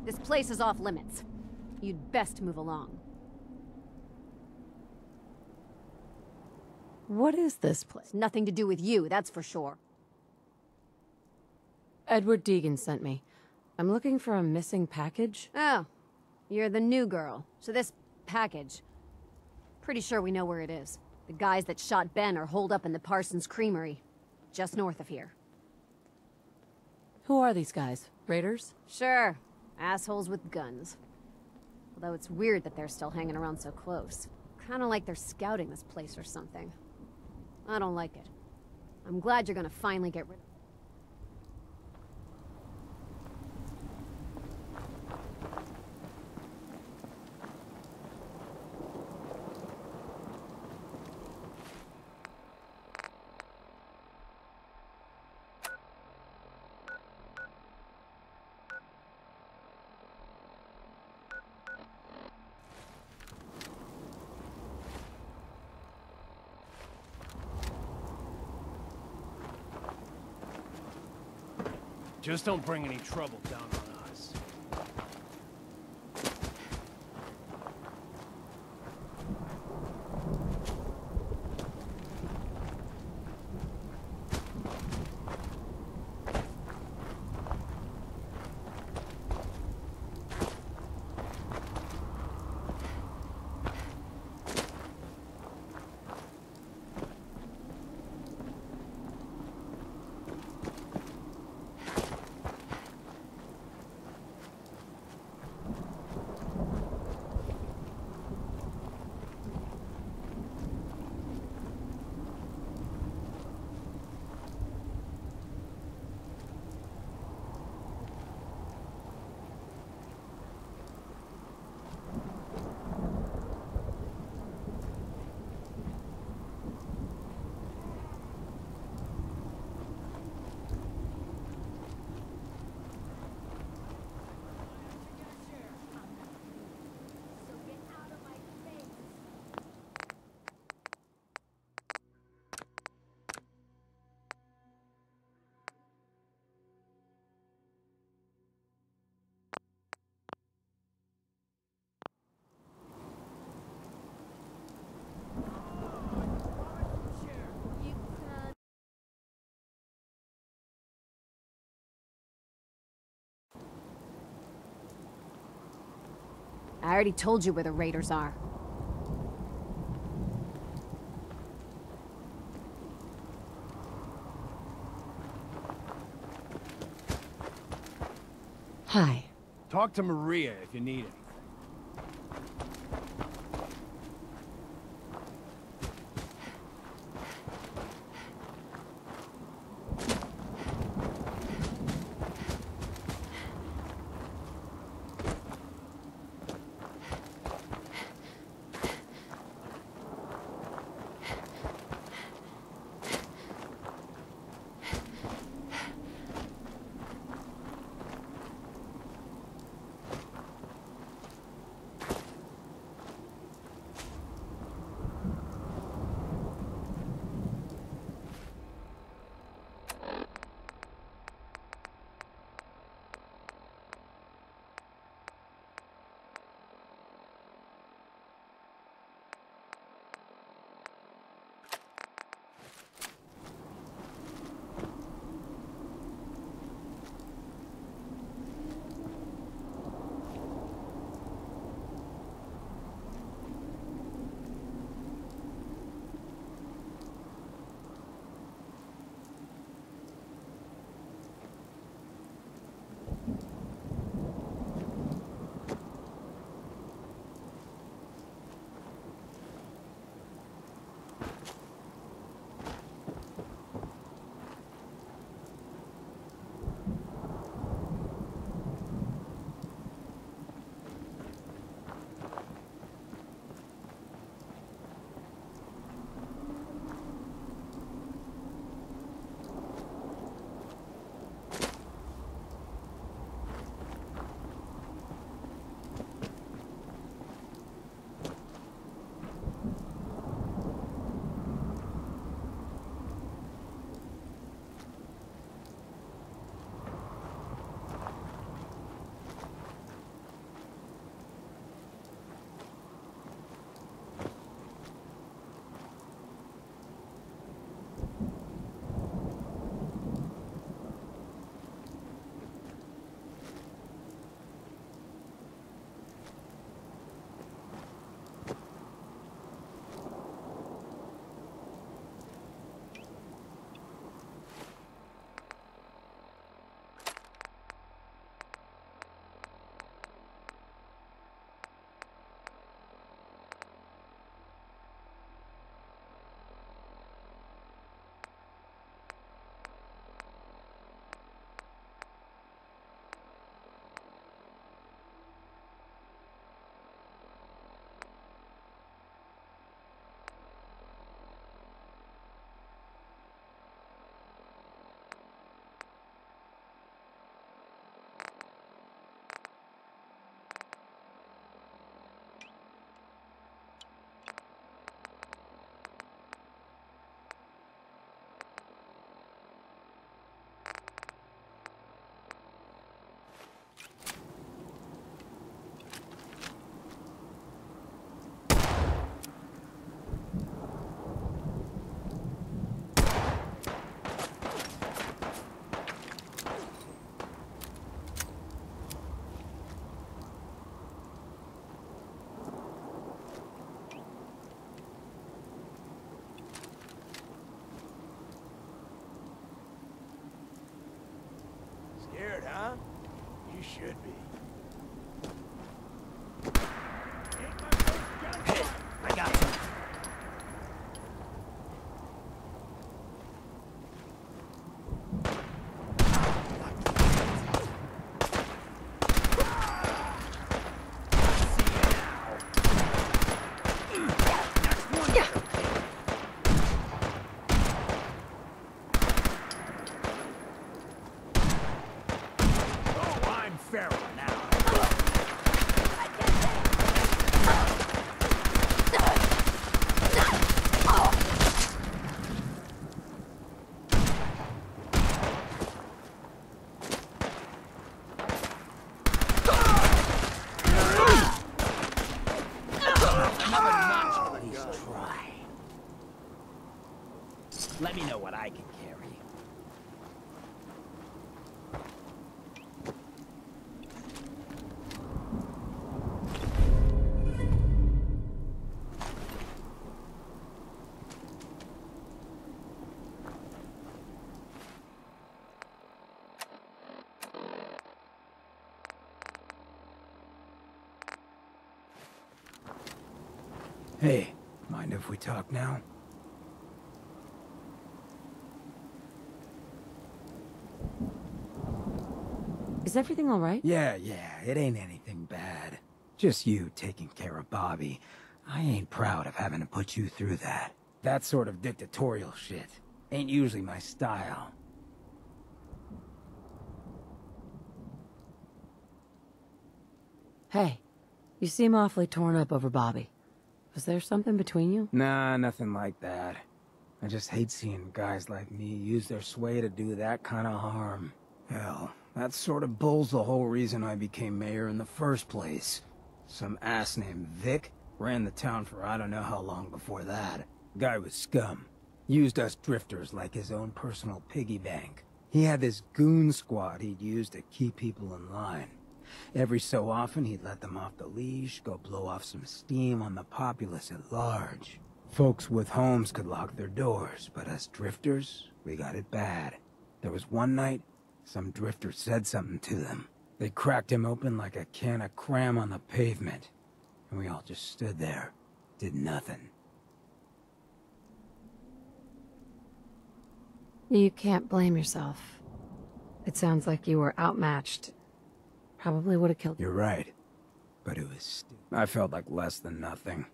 This place is off limits. You'd best move along. What is this place? Nothing to do with you, that's for sure. Edward Deegan sent me. I'm looking for a missing package. Oh, you're the new girl. So this package... Pretty sure we know where it is. The guys that shot Ben are holed up in the Parsons Creamery, just north of here. Who are these guys? Raiders? Sure. Assholes with guns. Although it's weird that they're still hanging around so close. Kinda like they're scouting this place or something. I don't like it. I'm glad you're gonna finally get rid of... Just don't bring any trouble down on us. I already told you where the raiders are. Hi. Talk to Maria if you need anything. Scared, huh? You should be. Hey, I got you. Feral now. Let me know what I can carry. Hey, mind if we talk now? Is everything all right? Yeah, it ain't anything bad. Just you taking care of Bobby. I ain't proud of having to put you through that. That sort of dictatorial shit ain't usually my style. Hey, you seem awfully torn up over Bobby. Was there something between you? Nah, nothing like that. I just hate seeing guys like me use their sway to do that kind of harm. Hell, that sort of bull's the whole reason I became mayor in the first place. Some ass named Vic ran the town for I don't know how long before that. Guy was scum. Used us drifters like his own personal piggy bank. He had this goon squad he'd use to keep people in line. Every so often he'd let them off the leash, go blow off some steam on the populace at large. Folks with homes could lock their doors, but us drifters, we got it bad. There was one night, some drifter said something to them. They cracked him open like a can of cram on the pavement. And we all just stood there, did nothing. You can't blame yourself. It sounds like you were outmatched. Probably would have killed you. You're right. But it was I felt like less than nothing.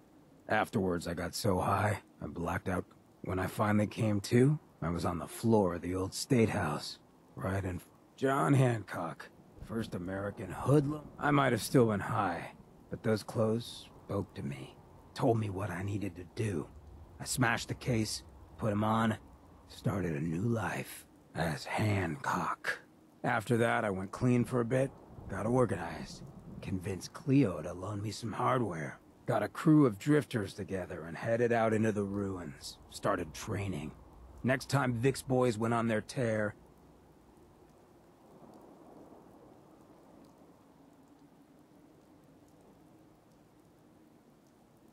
Afterwards, I got so high, I blacked out. When I finally came to, I was on the floor of the old State House. Right in John Hancock, first American hoodlum. I might have still been high, but those clothes spoke to me. Told me what I needed to do. I smashed the case, put him on, started a new life as Hancock. After that, I went clean for a bit, got organized, convinced Cleo to loan me some hardware. Got a crew of drifters together and headed out into the ruins. Started training. Next time Vic's boys went on their tear,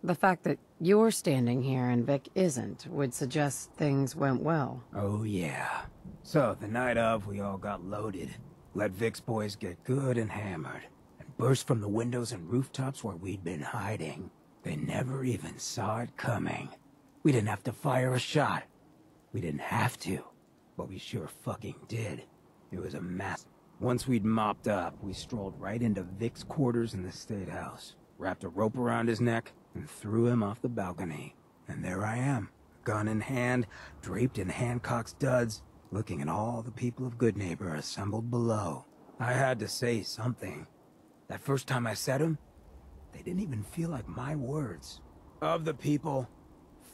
The fact that you're standing here and Vic isn't would suggest things went well. oh yeah. So, the night of, we all got loaded. Let Vic's boys get good and hammered. And burst from the windows and rooftops where we'd been hiding. They never even saw it coming. We didn't have to fire a shot. We didn't have to. But we sure fucking did. It was a mess. Once we'd mopped up, we strolled right into Vic's quarters in the State House. Wrapped a rope around his neck and threw him off the balcony. And there I am, gun in hand, draped in Hancock's duds, looking at all the people of Goodneighbor assembled below. I had to say something. That first time I said them, they didn't even feel like my words. Of the people,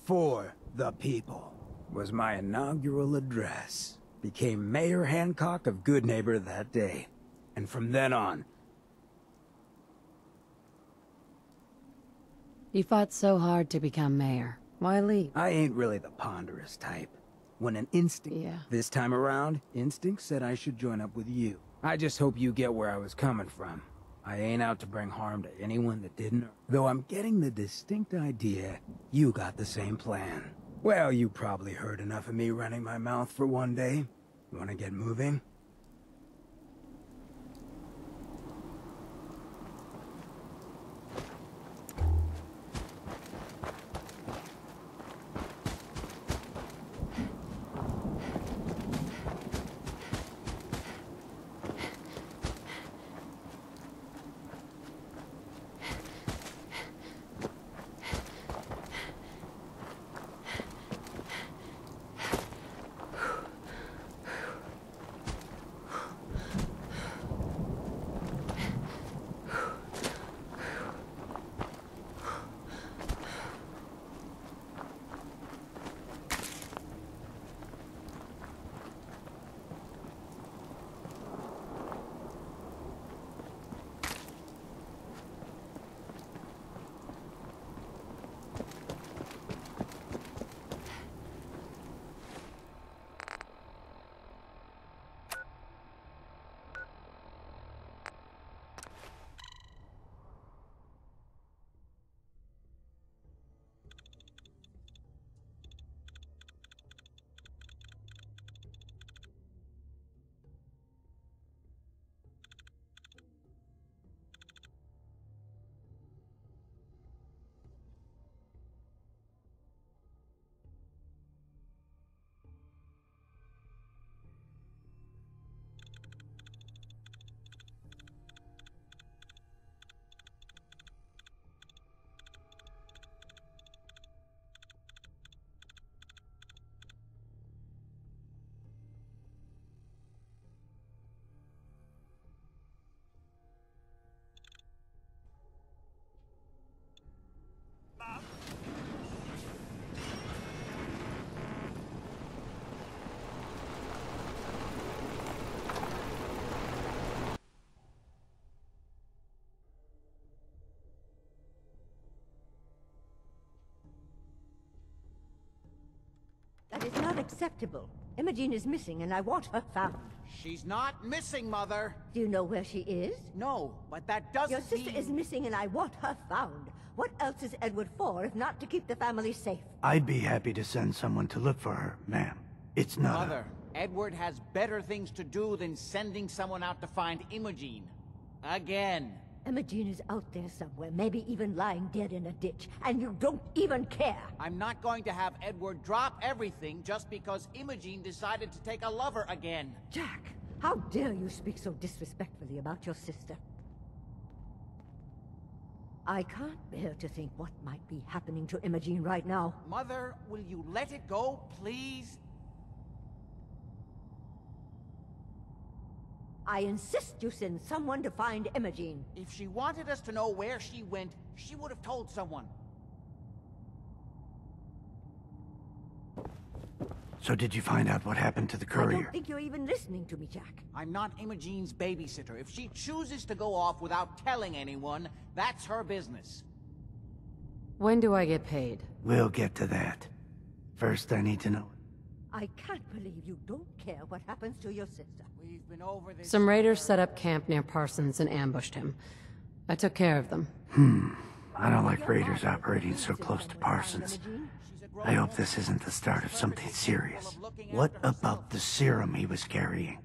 for the people, was my inaugural address. Became Mayor Hancock of Goodneighbor that day. And from then on, You fought so hard to become mayor. Why leave? I ain't really the ponderous type. When an instinct... Yeah. This time around, instinct said I should join up with you. I just hope you get where I was coming from. I ain't out to bring harm to anyone that didn't. Though I'm getting the distinct idea you got the same plan. Well, you probably heard enough of me running my mouth for one day. Wanna get moving? unacceptable. Imogene is missing and I want her found. She's not missing, Mother. Do you know where she is? No, but that doesn't Your sister mean... is missing and I want her found. What else is Edward for if not to keep the family safe? I'd be happy to send someone to look for her, ma'am. It's not Mother, Edward has better things to do than sending someone out to find Imogene. Again. Imogene is out there somewhere, maybe even lying dead in a ditch, and you don't even care. I'm not going to have Edward drop everything just because Imogene decided to take a lover again. Jack, how dare you speak so disrespectfully about your sister? I can't bear to think what might be happening to Imogene right now. Mother, will you let it go, please? I insist you send someone to find Imogene. If she wanted us to know where she went, she would have told someone. So did you find out what happened to the courier? I don't think you're even listening to me, Jack. I'm not Imogene's babysitter. If she chooses to go off without telling anyone, that's her business. When do I get paid? We'll get to that. First, I need to know. I can't believe you don't care what happens to your sister. We've been over this... Some raiders set up camp near Parsons and ambushed him. I took care of them. I don't like raiders operating so close to Parsons. I hope this isn't the start of something serious. What about the serum he was carrying?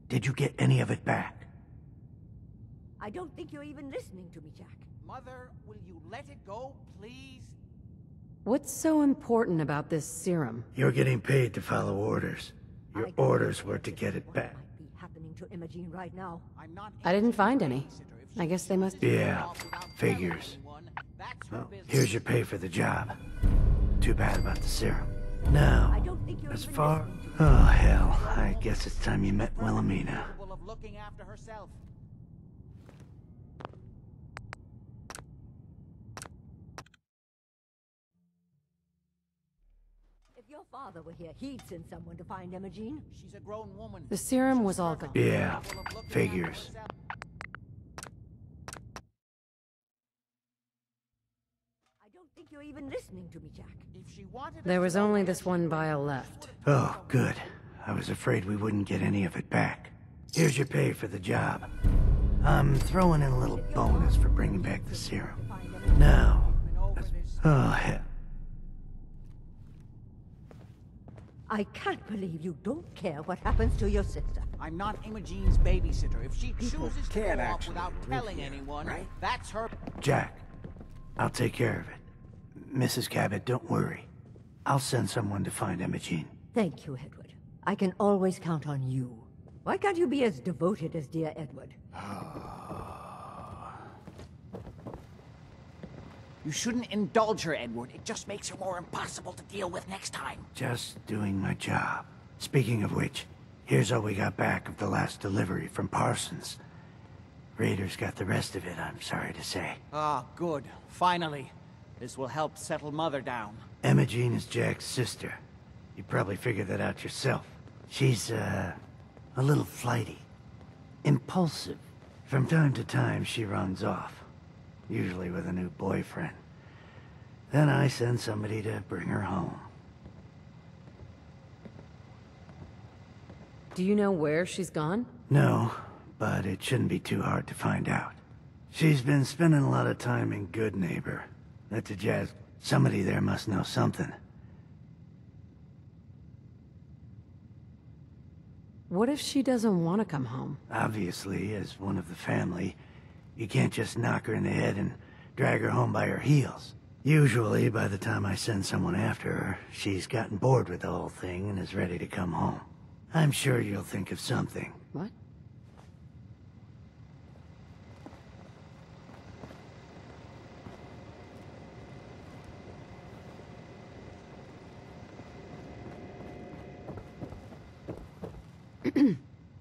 Did you get any of it back? I don't think you're even listening to me, Jack. Mother, will you let it go, please? What's so important about this serum? You're getting paid to follow orders. Your orders were to get it back. Might be happening to Imogene right now. I didn't find any. I guess they must... Yeah, figures. Well, here's your pay for the job. Too bad about the serum. Now, as far... Oh, hell. I guess it's time you met Wilhelmina. Of looking after herself. If your father were here, he'd send someone to find Imogene. She's a grown woman. The serum was all gone. Yeah, figures. I don't think you're even listening to me, Jack. If she wanted There was only this one vial left. Oh, good. I was afraid we wouldn't get any of it back. Here's your pay for the job. I'm throwing in a little bonus for bringing back the serum. Now, oh, hell. I can't believe you don't care what happens to your sister. I'm not Imogene's babysitter. If she chooses to can't go off actually without live telling here, anyone, right? that's her... Jack, I'll take care of it. Mrs. Cabot, don't worry. I'll send someone to find Imogene. Thank you, Edward. I can always count on you. Why can't you be as devoted as dear Edward? You shouldn't indulge her, Edward. It just makes her more impossible to deal with next time. Just doing my job. Speaking of which, here's all we got back of the last delivery from Parsons. Raiders got the rest of it, I'm sorry to say. Ah, good. Finally. This will help settle Mother down. Imogene is Jack's sister. You probably figured that out yourself. She's, a little flighty. Impulsive. From time to time, she runs off. Usually with a new boyfriend. Then I send somebody to bring her home. Do you know where she's gone? No, but it shouldn't be too hard to find out. She's been spending a lot of time in Good Neighbor. That's a jazz. Somebody there must know something. What if she doesn't want to come home? Obviously, as one of the family, you can't just knock her in the head and drag her home by her heels. Usually, by the time I send someone after her, she's gotten bored with the whole thing and is ready to come home. I'm sure you'll think of something. What?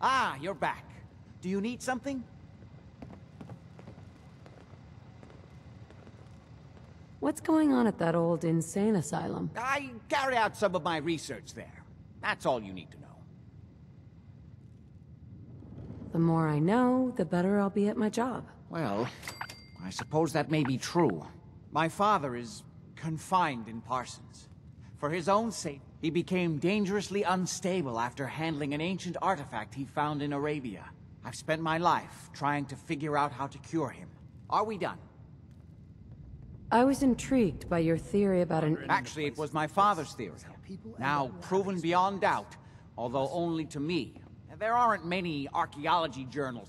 Ah, you're back. Do you need something? What's going on at that old insane asylum? I carry out some of my research there. That's all you need to know. The more I know, the better I'll be at my job. Well, I suppose that may be true. My father is confined in Parsons. For his own sake, he became dangerously unstable after handling an ancient artifact he found in Arabia. I've spent my life trying to figure out how to cure him. Are we done? I was intrigued by your theory about an... Actually, it was my father's theory. Now proven beyond doubt, although only to me. There aren't many archaeology journals.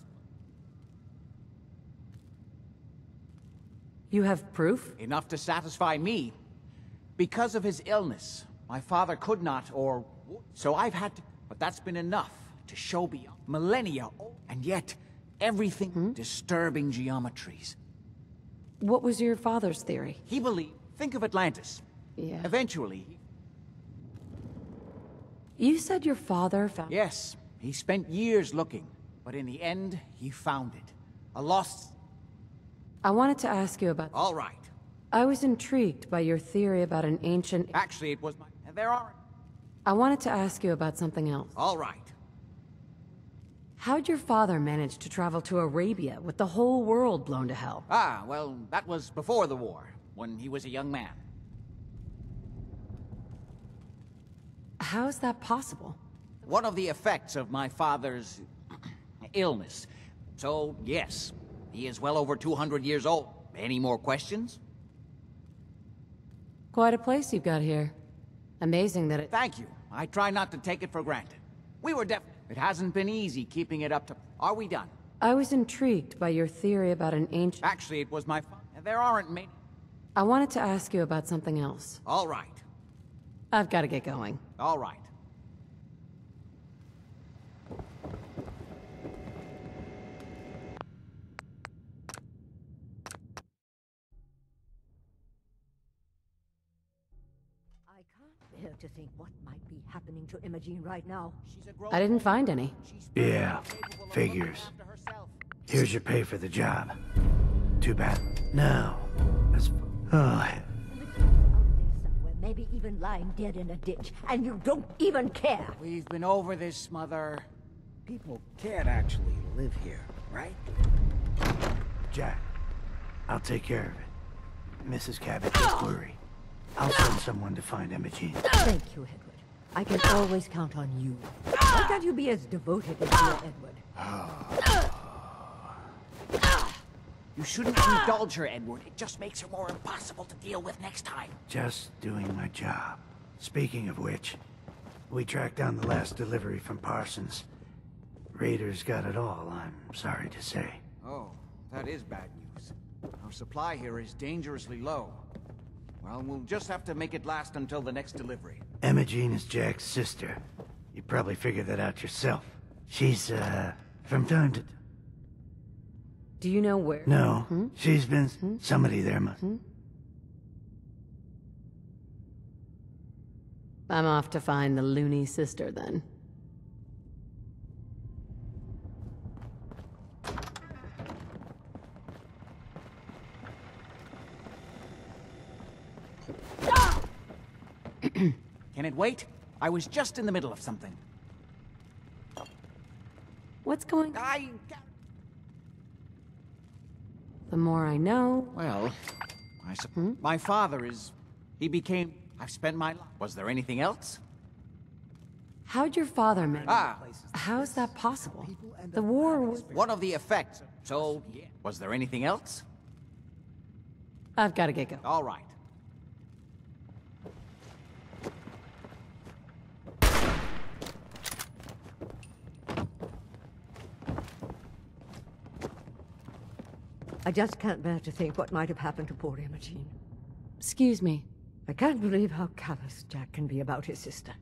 You have proof? Enough to satisfy me. Because of his illness, my father could not, or... So I've had to... But that's been enough to show beyond millennia. And yet, everything... Disturbing geometries. What was your father's theory? He believed... Think of Atlantis. Yeah. Eventually... You said your father found... Yes. He spent years looking. But in the end, he found it. A lost... I wanted to ask you about... All right. I was intrigued by your theory about an ancient... Actually, it was my... There aren't... I wanted to ask you about something else. All right. How'd your father manage to travel to Arabia with the whole world blown to hell? Ah, well, that was before the war, when he was a young man. How's that possible? One of the effects of my father's... illness. So, yes, he is well over 200 years old. Any more questions? Quite a place you've got here. Amazing that it... Thank you. I try not to take it for granted. We were It hasn't been easy keeping it up to... Are we done? I was intrigued by your theory about an ancient... Actually, it was my... There aren't many... I wanted to ask you about something else. All right. I've got to get going. All right. To think what might be happening to Imogene right now. I didn't find any. Yeah, figures. Here's your pay for the job. Too bad. No. That's... Oh, Somewhere, maybe even lying dead in a ditch, and you don't even care. We've been over this, Mother. People can't actually live here, right? Jack, I'll take care of it. Mrs. Cabot, don't worry. I'll send someone to find Imogene. Thank you, Edward. I can always count on you. Why can't you be as devoted as you are, Edward? You shouldn't indulge her, Edward. It just makes her more impossible to deal with next time. Just doing my job. Speaking of which, we tracked down the last delivery from Parsons. Raiders got it all, I'm sorry to say. Oh, that is bad news. Our supply here is dangerously low. Well, we'll just have to make it last until the next delivery. Imogene is Jack's sister. You probably figured that out yourself. She's, from time to... Do you know where? No. She's been... Somebody there must... I'm off to find the loony sister, then. Can it wait? I was just in the middle of something. What's going on? The more I know... Well, my father is... He became... I've spent my life... Was there anything else? How'd your father manage? How's that possible? The war was... One of the effects. So, yeah. Was there anything else? I've got to get going. All right. I just can't bear to think what might have happened to poor Imogene. Excuse me. I can't believe how callous Jack can be about his sister.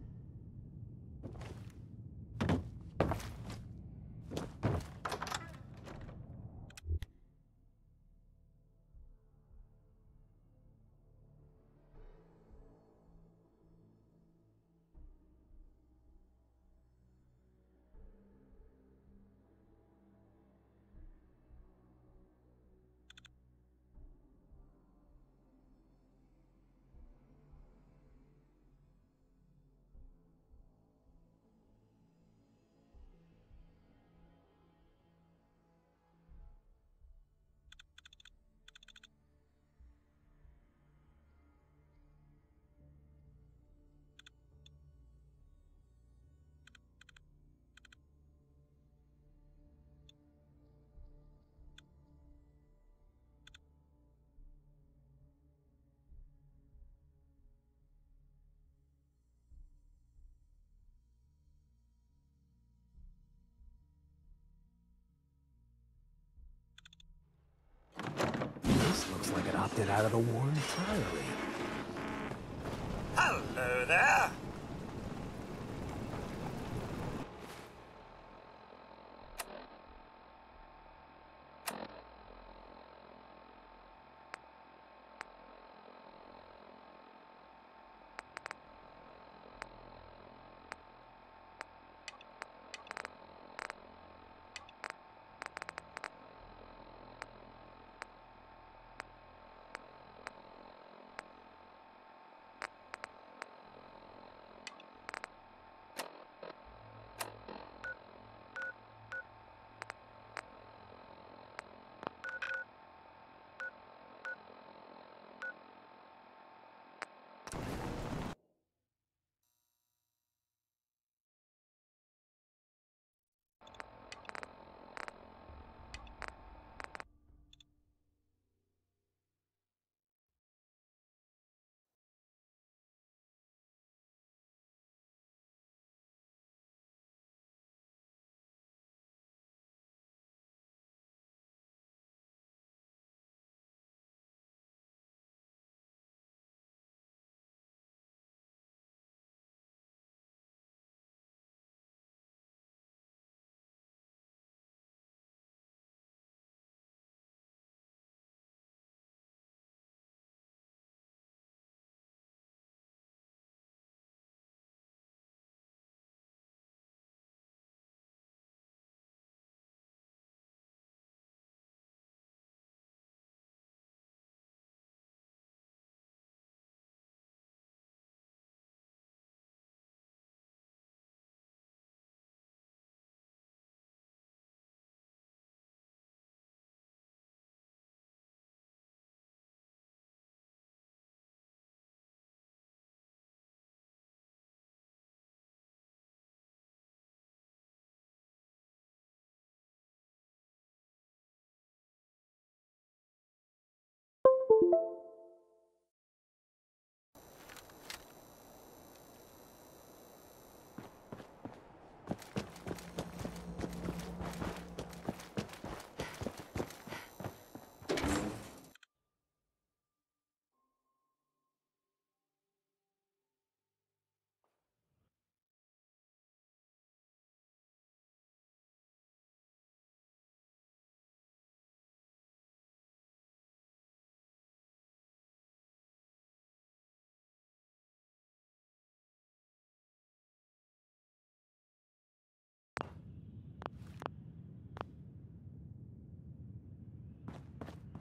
like it opted out of the war entirely. Hello there!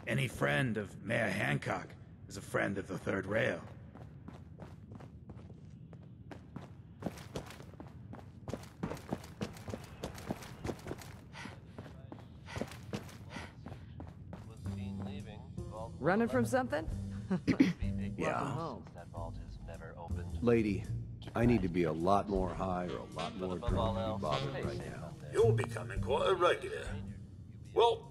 Any friend of Mayor Hancock is a friend of the Third Rail. Running from something? Yeah. Home. Lady, I need to be a lot more high or a lot more drunk to be bothered right now. You're becoming quite a regular. Well,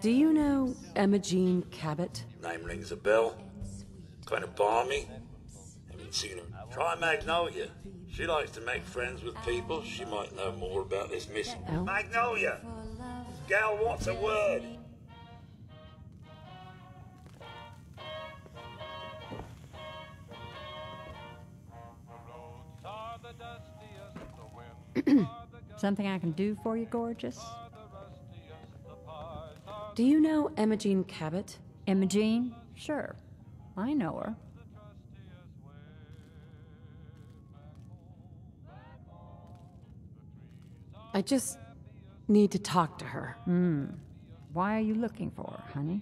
Do you know Emma Jean Cabot? name rings a bell. Kind of balmy. Haven't seen her. Try Magnolia. She likes to make friends with people. She might know more about this mission. Oh. Magnolia! Gal wants a word. Something I can do for you, gorgeous? Do you know Emma Jean Cabot? Emma Jean? Sure. I know her. I just need to talk to her. Why are you looking for her, honey?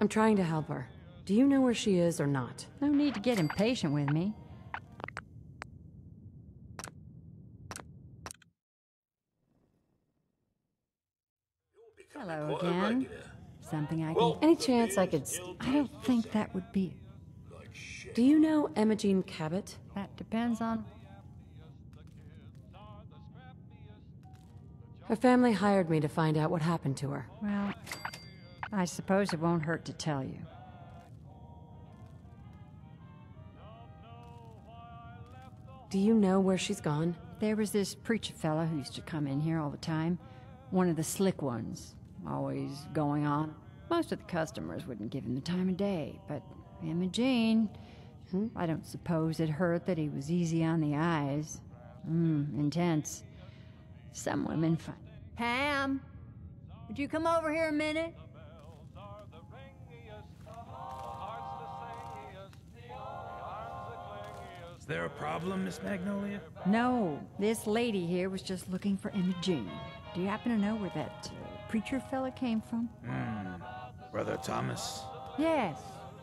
I'm trying to help her. Do you know where she is or not? No need to get impatient with me. Hello again. Something I can... Any chance I could... I don't think that would be... Do you know Emma Jean Cabot? That depends on... Her family hired me to find out what happened to her. Well, I suppose it won't hurt to tell you. Do you know where she's gone? There was this preacher fella who used to come in here all the time. One of the slick ones. Always going on. Most of the customers wouldn't give him the time of day, but Imogene... I don't suppose it hurt that he was easy on the eyes. Intense. Some women find... Pam! Would you come over here a minute? Is there a problem, Miss Magnolia? No, this lady here was just looking for Imogene. Do you happen to know where that preacher fella came from? Brother Thomas? Yes,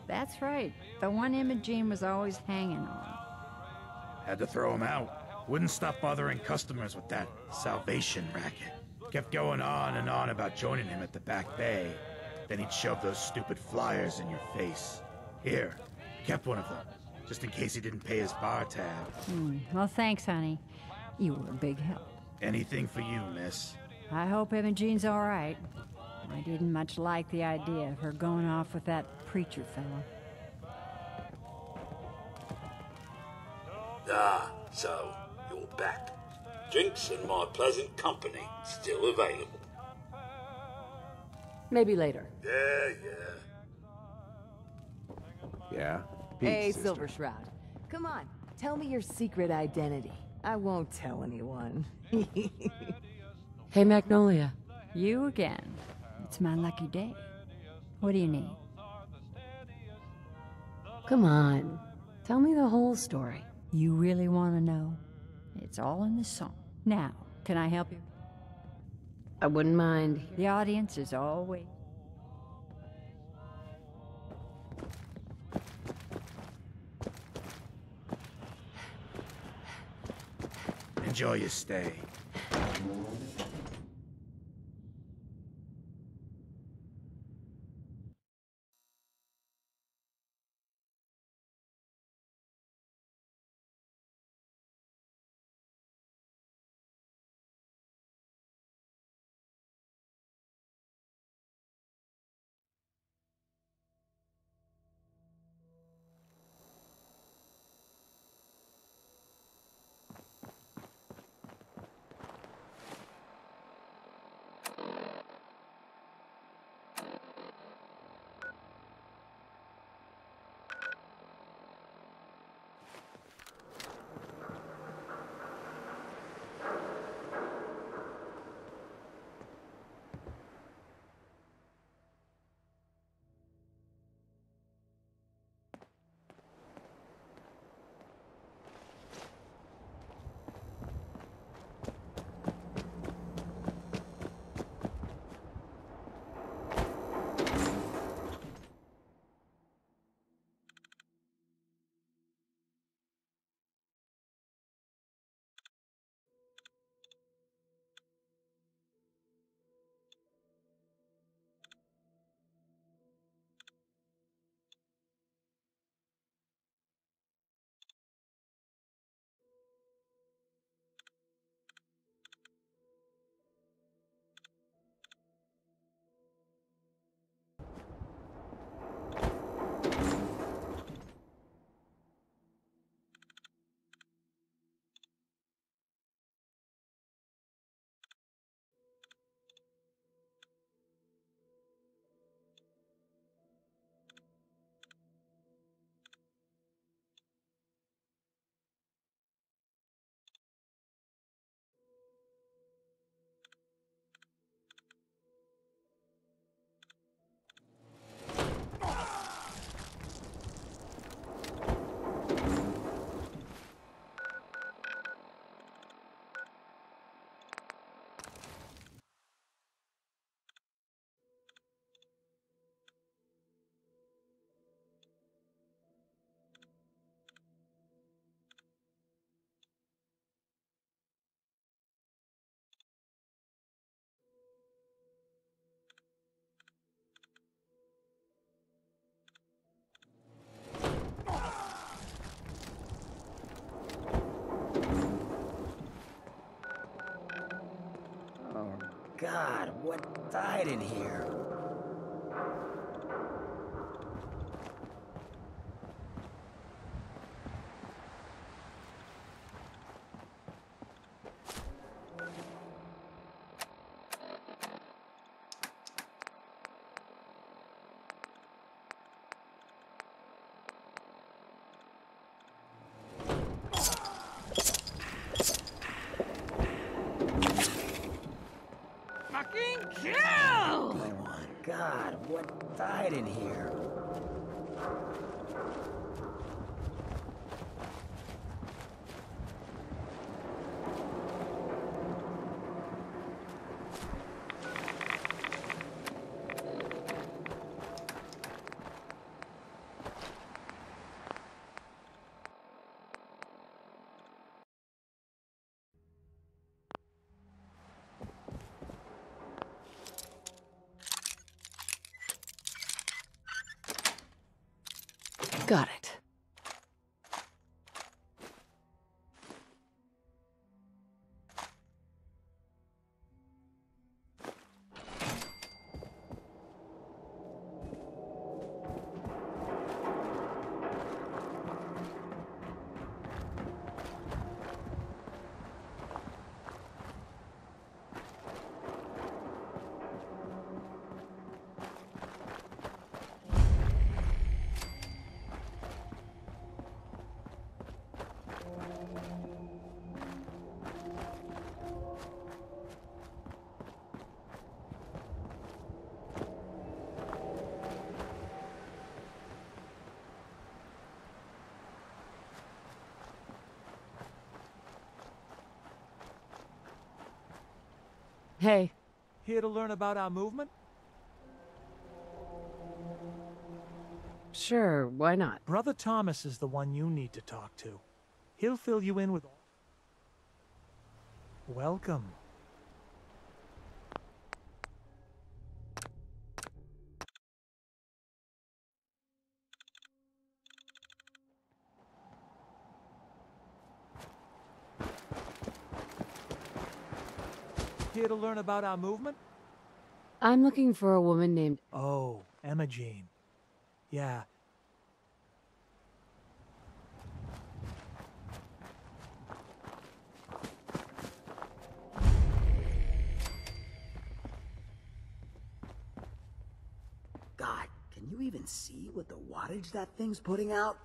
that's right. The one Imogene was always hanging on. Had to throw him out. Wouldn't stop bothering customers with that salvation racket. Kept going on and on about joining him at the back bay. Then he'd shove those stupid flyers in your face. Here, kept one of them, just in case he didn't pay his bar tab. Well, thanks, honey. You were a big help. Anything for you, miss. I hope Imogene's all right. I didn't much like the idea of her going off with that preacher fellow. So, you're back. Drinks and my pleasant company still available. Maybe later. Yeah? Hey, Peace, sister. Silver Shroud. Come on, tell me your secret identity. I won't tell anyone. Hey, Magnolia. You again. It's my lucky day. What do you need? Come on. Tell me the whole story. You really want to know? It's all in the song. Now, can I help you? I wouldn't mind. The audience is always... Enjoy your stay. God, what died in here? Oh my God, what died in here? Got it. Hey. Here to learn about our movement? Sure, why not? Brother Thomas is the one you need to talk to. He'll fill you in with... Welcome. Here to learn about our movement? I'm looking for a woman named... Oh, Emma Jean. Yeah. God, can you even see what the wattage that thing's putting out?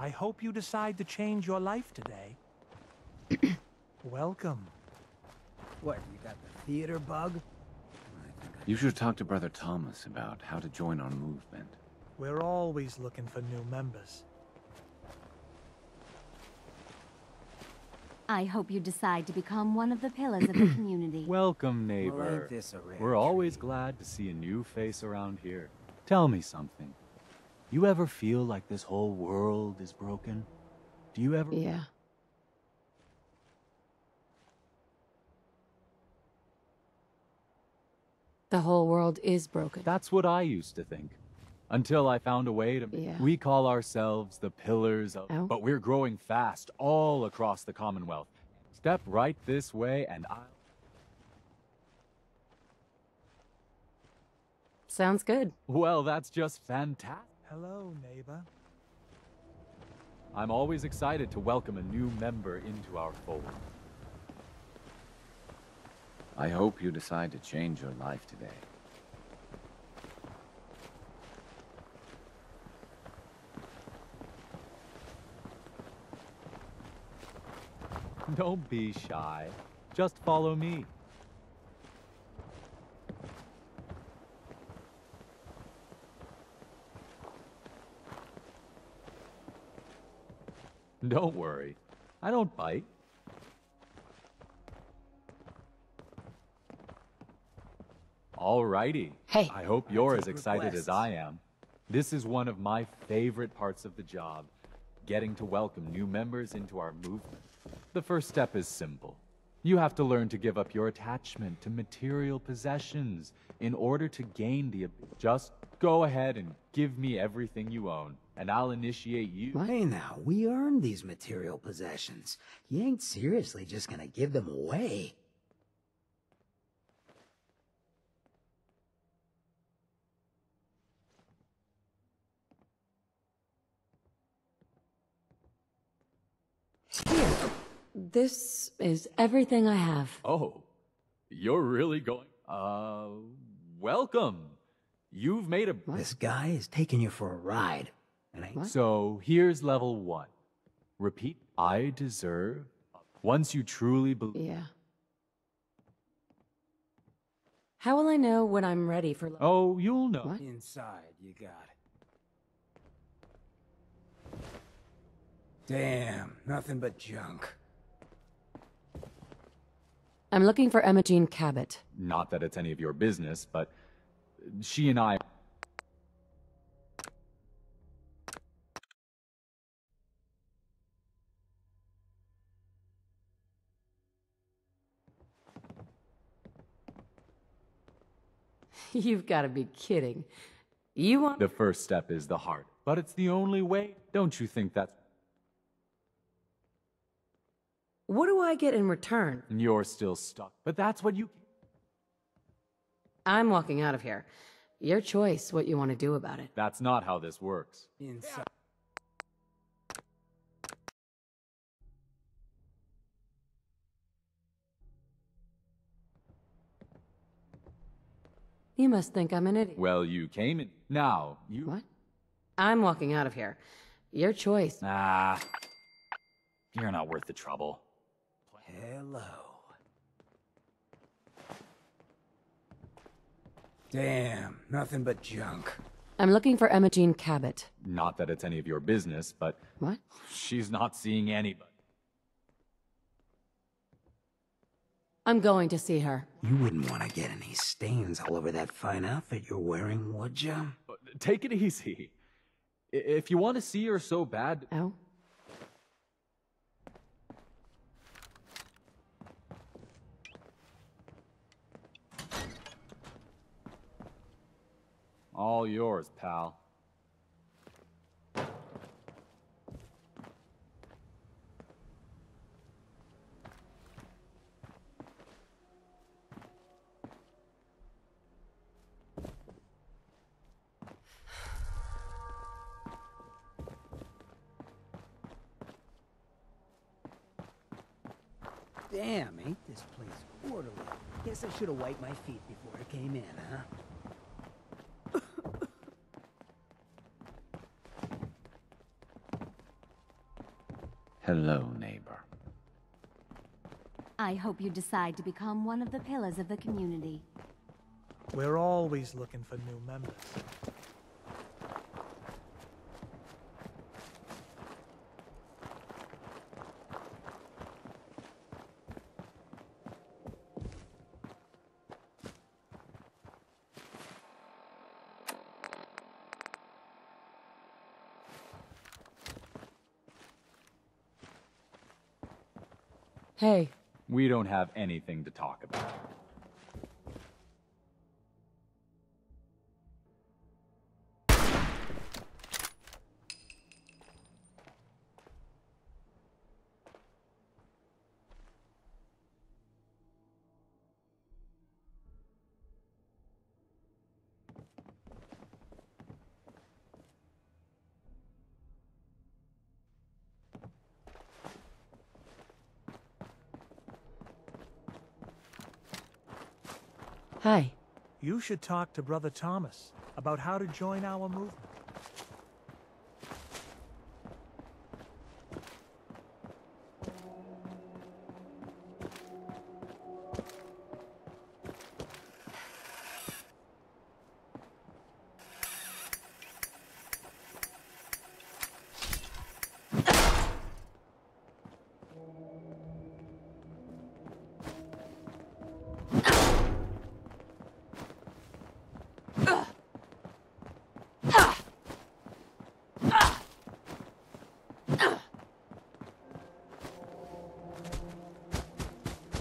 I hope you decide to change your life today. Welcome. What, you got the theater bug? You should talk to Brother Thomas about how to join our movement. We're always looking for new members. I hope you decide to become one of the pillars of the community. Welcome, Well, neighbor. ain't this a rare We're always glad to see a new face around here. Tell me something. You ever feel like this whole world is broken? Do you ever... Yeah. The whole world is broken. That's what I used to think. Until I found a way to... Yeah. We call ourselves the Pillars of... Oh. But we're growing fast all across the Commonwealth. Step right this way and I'll... Sounds good. Well, that's just fantastic. Hello, neighbor. I'm always excited to welcome a new member into our fold. I hope you decide to change your life today. Don't be shy. Just follow me. Don't worry. I don't bite. Alrighty. Hey. I hope you're as take excited requests. as I am. This is one of my favorite parts of the job. Getting to welcome new members into our movement. The first step is simple. You have to learn to give up your attachment to material possessions in order to gain the... Just go ahead and give me everything you own, and I'll initiate you... Hey now, we earned these material possessions. You ain't seriously just gonna give them away. Here. This is everything I have. Oh, you're really going... welcome. You've made a... This guy is taking you for a ride. So here's level 1. Repeat, I deserve. Once you truly believe. Yeah. How will I know when I'm ready for... Oh, you'll know. What? Inside, you got it. Damn, nothing but junk. I'm looking for Emma Jean Cabot. Not that it's any of your business, but she and I... You've got to be kidding. You want... The first step is the heart, but it's the only way. Don't you think that's... What do I get in return? You're still stuck, but that's what you... I'm walking out of here. Your choice what you want to do about it. That's not how this works. Inside. You must think I'm an idiot. Well, you came in. Now, you... What? I'm walking out of here. Your choice. Ah. You're not worth the trouble. Hello. Damn, nothing but junk. I'm looking for Emma Jean Cabot. Not that it's any of your business, but... What? She's not seeing anybody. I'm going to see her. You wouldn't want to get any stains all over that fine outfit you're wearing, would you? Take it easy. If you want to see her so bad... Oh? All yours, pal. Damn, ain't this place orderly? Guess I should have wiped my feet before I came in, huh? Hello, neighbor. I hope you decide to become one of the pillars of the community. We're always looking for new members. Hey. We don't have anything to talk about. Hi. You should talk to Brother Thomas about how to join our movement.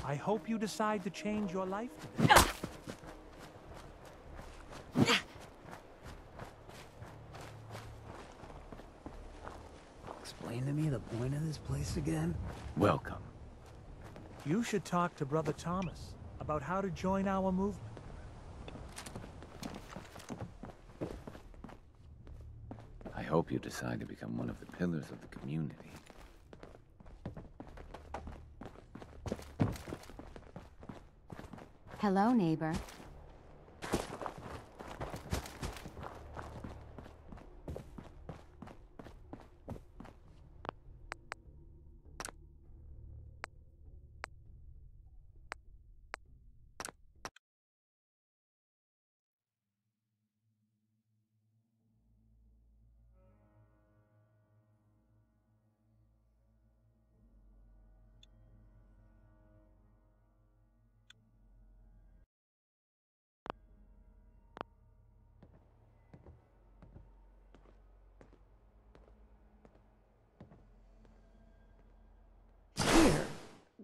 I hope you decide to change your life today. Explain to me the point of this place again? Welcome. You should talk to Brother Thomas about how to join our movement. I hope you decide to become one of the pillars of the community. Hello, neighbor.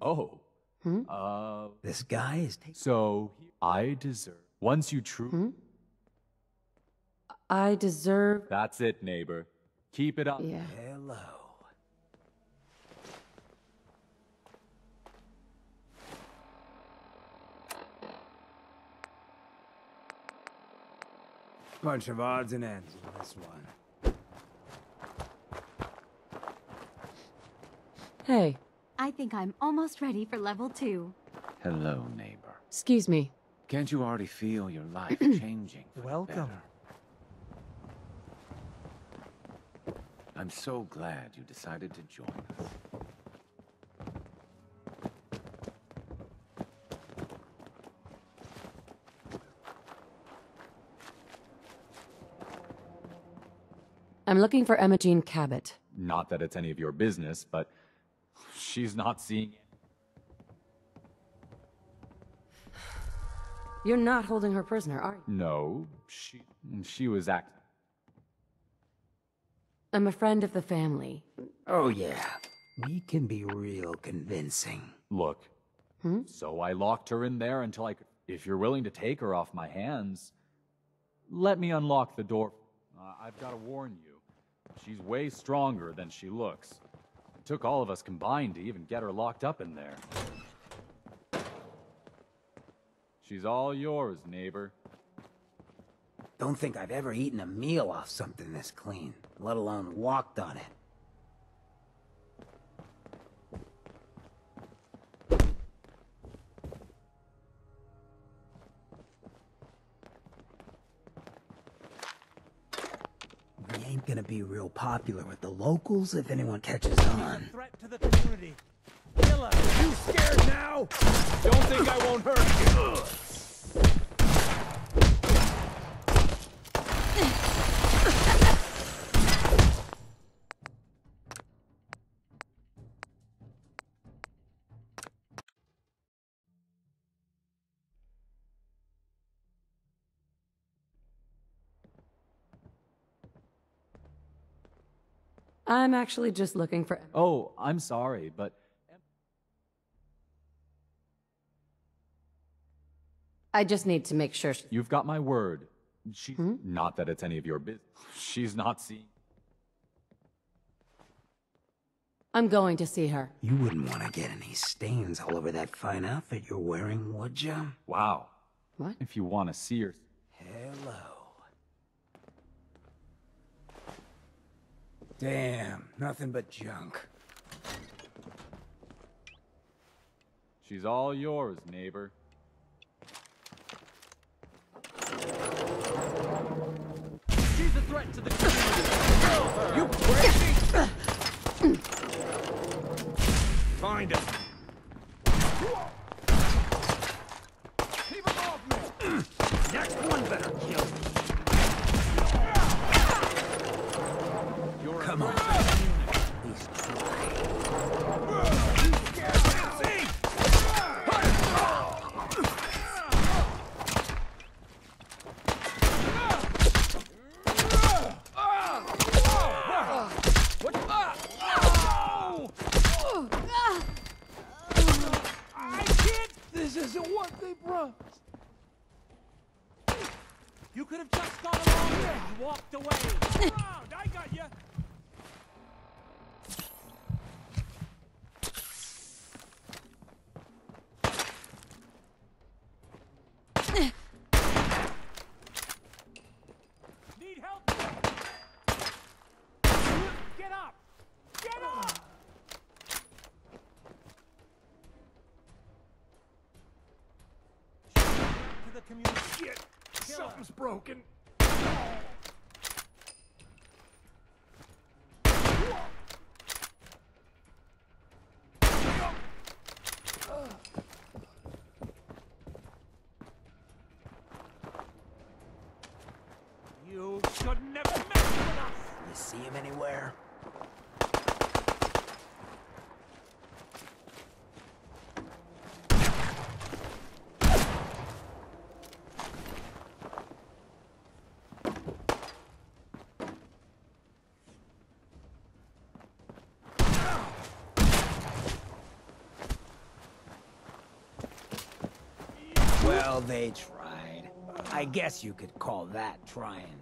Oh. This guy is... So, I deserve... Once you I deserve... That's it, neighbor. Keep it up. Yeah. Hello. Bunch of odds and ends in this one. Hey. I think I'm almost ready for level 2. Hello, neighbor. Excuse me. Can't you already feel your life changing? Welcome. Better? I'm so glad you decided to join us. I'm looking for Emma Jean Cabot. Not that it's any of your business, but she's not seeing it. You're not holding her prisoner, are you? No, she was acting. I'm a friend of the family. Oh yeah, we can be real convincing. Look, so I locked her in there until I could... If you're willing to take her off my hands, let me unlock the door. I've got to warn you, she's way stronger than she looks. It took all of us combined to even get her locked up in there. She's all yours, neighbor. Don't think I've ever eaten a meal off something this clean, let alone walked on it. We ain't gonna be real popular with the locals if anyone catches on. Threat to the community. Killer, you scared now? Don't think I won't hurt you. I'm actually just looking for... Oh, I'm sorry, but... I just need to make sure... You've got my word. She's... Not that it's any of your business. She's not seeing... I'm going to see her. You wouldn't want to get any stains all over that fine outfit you're wearing, would ya? Wow. What? If you want to see her... Hello. Damn, nothing but junk. She's all yours, neighbor. She's a threat to the community. You crazy? Find him. Keep him off me. Next one better kill me. Come on. Please try. You scared Nancy? I can't. This isn't what they promised. You could have just gone along here and walked away. Around, I got you. Need help? Get up! Get up! To the community. Shit. Something's broken. You shouldn't have messed with us! You see him anywhere? Well, they tried. I guess you could call that trying.